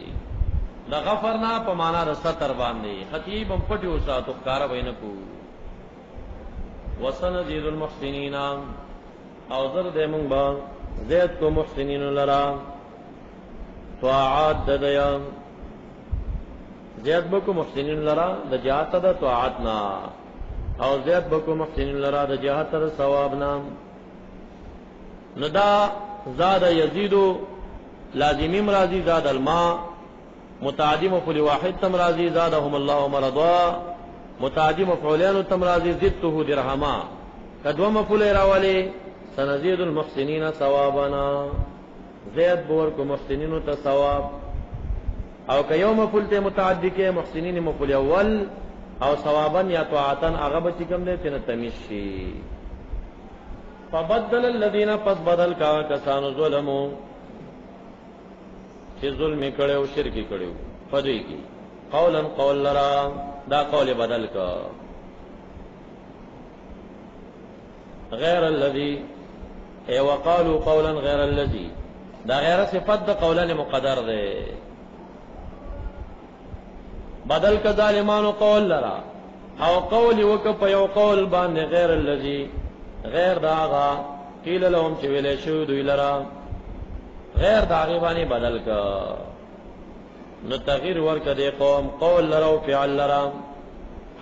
دا غفرنا په معنا د ستر باندې خطیب هم پټیو ساتو ښکارا وینکو وسنزيد المحسنين او زر دې مونږ با زید کو محسنین لرا طاعات ددیا زید بکو محسنین لرا د جهات د طاعتنا او زید بکو محسنین لرا د جهات د ثوابنا ندا زاد یزيد لازمی مرازی زاد الماء متعدی مفعول واحد تم رازی زادهم الله مرضا متعدی مفعولین تم رازی زدته درهما کدو مفعول راولی سنزيد المحسنین ثوابنا زید بور کو محسنین ته ثواب او که یوم مفعول ته متعدی کې محسنین مفعول اول او ثوابا یا طاعتن هغه به کوم دې تنه تمیز شي فبدل الذين پس بدل کا کسانو ظلمو چې ظلم کړي او شرک کړي پدوی کی قولا قول لرا دا قول بدل کا غیر الذي اي وقالوا قولا غير الذي دا غیر صفت دا قولان مقدر ده بدل کا ظالمانو قول لرا او قول وک په یو قول باندې غیر الذي غیر داغا قیل لهم چې ویل شو دوی لرا غیر داغی باندې بدل کا نو تغییر ورکه دی قوم قول لرا او فعل لرا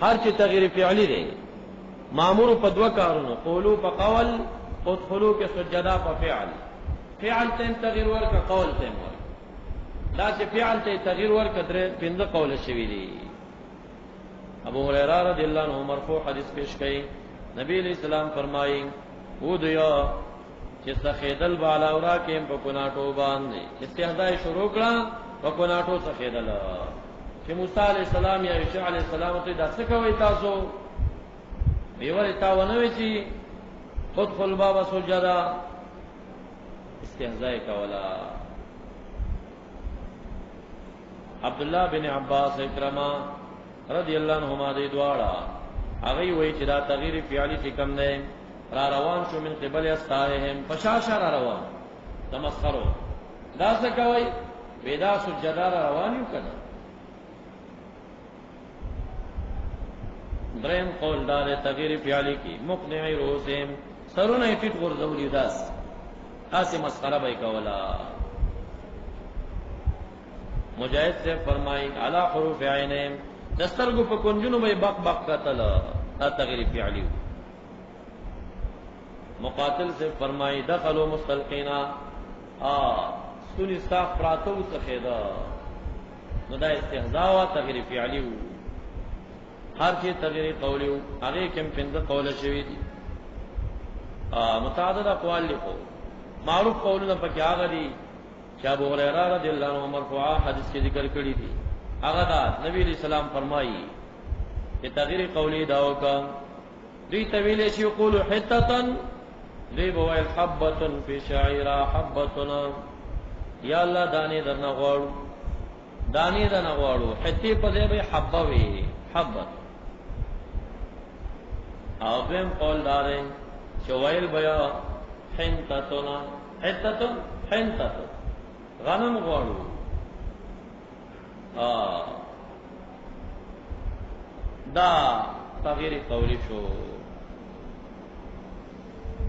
هر چې تغییر فعلی دی مامور په دوه کارونو قولو په قول ادخلوا کې سجدا په فعل فعل ته تغییر ورکه قول ته ورکه دا چې فعل ته تغییر ورکه درې پنځه قول شوی دی ابو هريره رضی الله عنه مرفوع حدیث پیش کړي نبی علیہ السلام فرمایي و دیا چې سخیدل بالا اورا کې په کناټو باندې استهزاء شروع کړه په کناټو سخیدل چې موسی علیہ السلام یا عیسی علیہ السلام ته دا څه کوي تاسو ویور تاونه وی چې ادخل باب سجدا استهزاء کولا عبداللہ بن عباس اکرما رضی اللہ عنہما دې دواړه هغه وی چې دا تغییر فعلی چې کم نه را روان شو من قبل استاهم پشاشا را روان تمسخرو دا څه کوي ودا سجدا را روان یو کنه دریم قول دار تغییر فعلی کی مقنعی روسهم سرونه ټیټ ورزولی داس اسه مسخره به کولا مجاهد سے فرمائی علی حروف عینهم دسترګو په کنجونو به بق بق قتل دا تغییر فعلی مقاتل سے فرمائی دخلوا مستلقینا ستونی صاف پراتو سخیدا نو دا استهزاء و تغییر فعلی و هر چی تغییر قولی و آگے کم پنده قول شوی دی متعدد اقوال لکھو معروف قولنا پکی آگا دی چا ابو ہریرہ رضی اللہ عنہ مرفوعہ حدیث کی ذکر کری دی آگا دا نبی علیہ السلام فرمائی کہ تغییر قولی داو کا دی طویلے شی قولو حتتن دی بوائل حبتن فی شعیرہ حبتنا یا اللہ دانی درنا غوڑو دانی درنا غوڑو حتی پدے بھئی حبوی حبت آبیم قول داریں چوائل بیا حنتتنا حتتن حنتتن غنم غوڑو دا تغییر قولی شو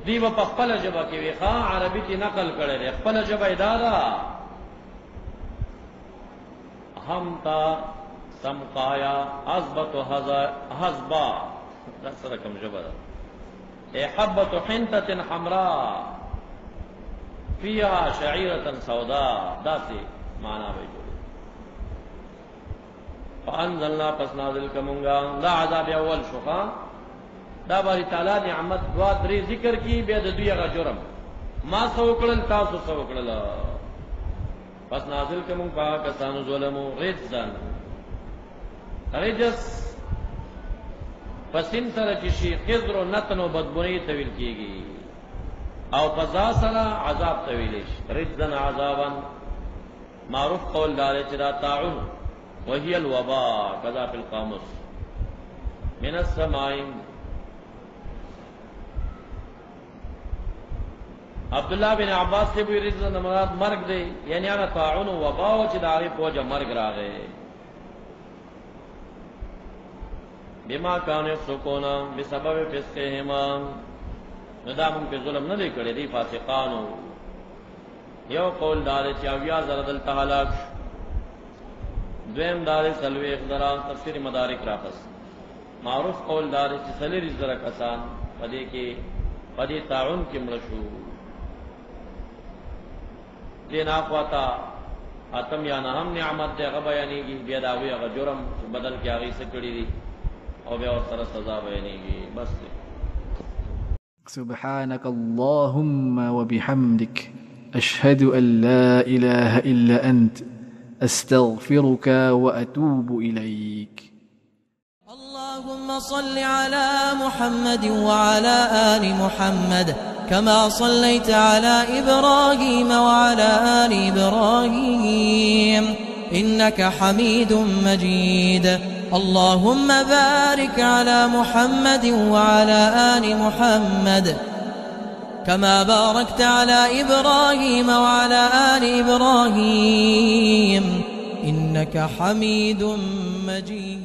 دی با پخپل جبا کی وی خواہ عربی تی نقل کرے دے پخپل جبا ادارا ہم تا سمقایا عزبت و حزبا دست رکم جبا دا اے حبت حنتت حمراء فیہا شعیرتا سودا دا سی معنی بے جوڑی فانزلنا پس نازل کمونگا دا عذاب اول شخا دا باری تعالی نعمت دعا دری ذکر کی بید دوی اغا جرم ما سوکڑل تاسو سوکڑل پس نازل کمونگ پاہا کسانو ظلمو رجزن رجز پس ان سر چشی خضر و نتن و بدبنی طویل کی گی او پزا سر عذاب طویلش رجزن عذابا معروف قول دارے چدا تعون وہی الوباء کذا فی القاموس من السماء عبداللہ بن عباس سے بھی رجزن مراد مرگ دے یعنی آنا تعون و وباء چداری پوجا مرگ را گئے بما کان یفسقون بسبب فسقهما ندامن پہ ظلم نہ دے کڑے دی فاسقانو یو قول دار چاویا زردل تهلاک دویم دار سلوی اخدرا تفسیر مدارک راقص معروف قول دار سلیر ازدر کسان پدی کی پدی تعون کی مرشو دین آقواتا اتم یا نہم نعمت دے غبا یعنی کی بیداوی اغا جرم بدل کی آغی سکڑی دی اور بے اور سر سزا بیانی گی بس دے سبحانك اللهم وبحمدك أشهد أن لا إله إلا أنت أستغفرك وأتوب إليك. اللهم صل على محمد وعلى آل محمد كما صليت على إبراهيم وعلى آل إبراهيم إنك حميد مجيد. اللهم بارك على محمد وعلى آل محمد كما باركت على إبراهيم وعلى آل إبراهيم إنك حميد مجيد.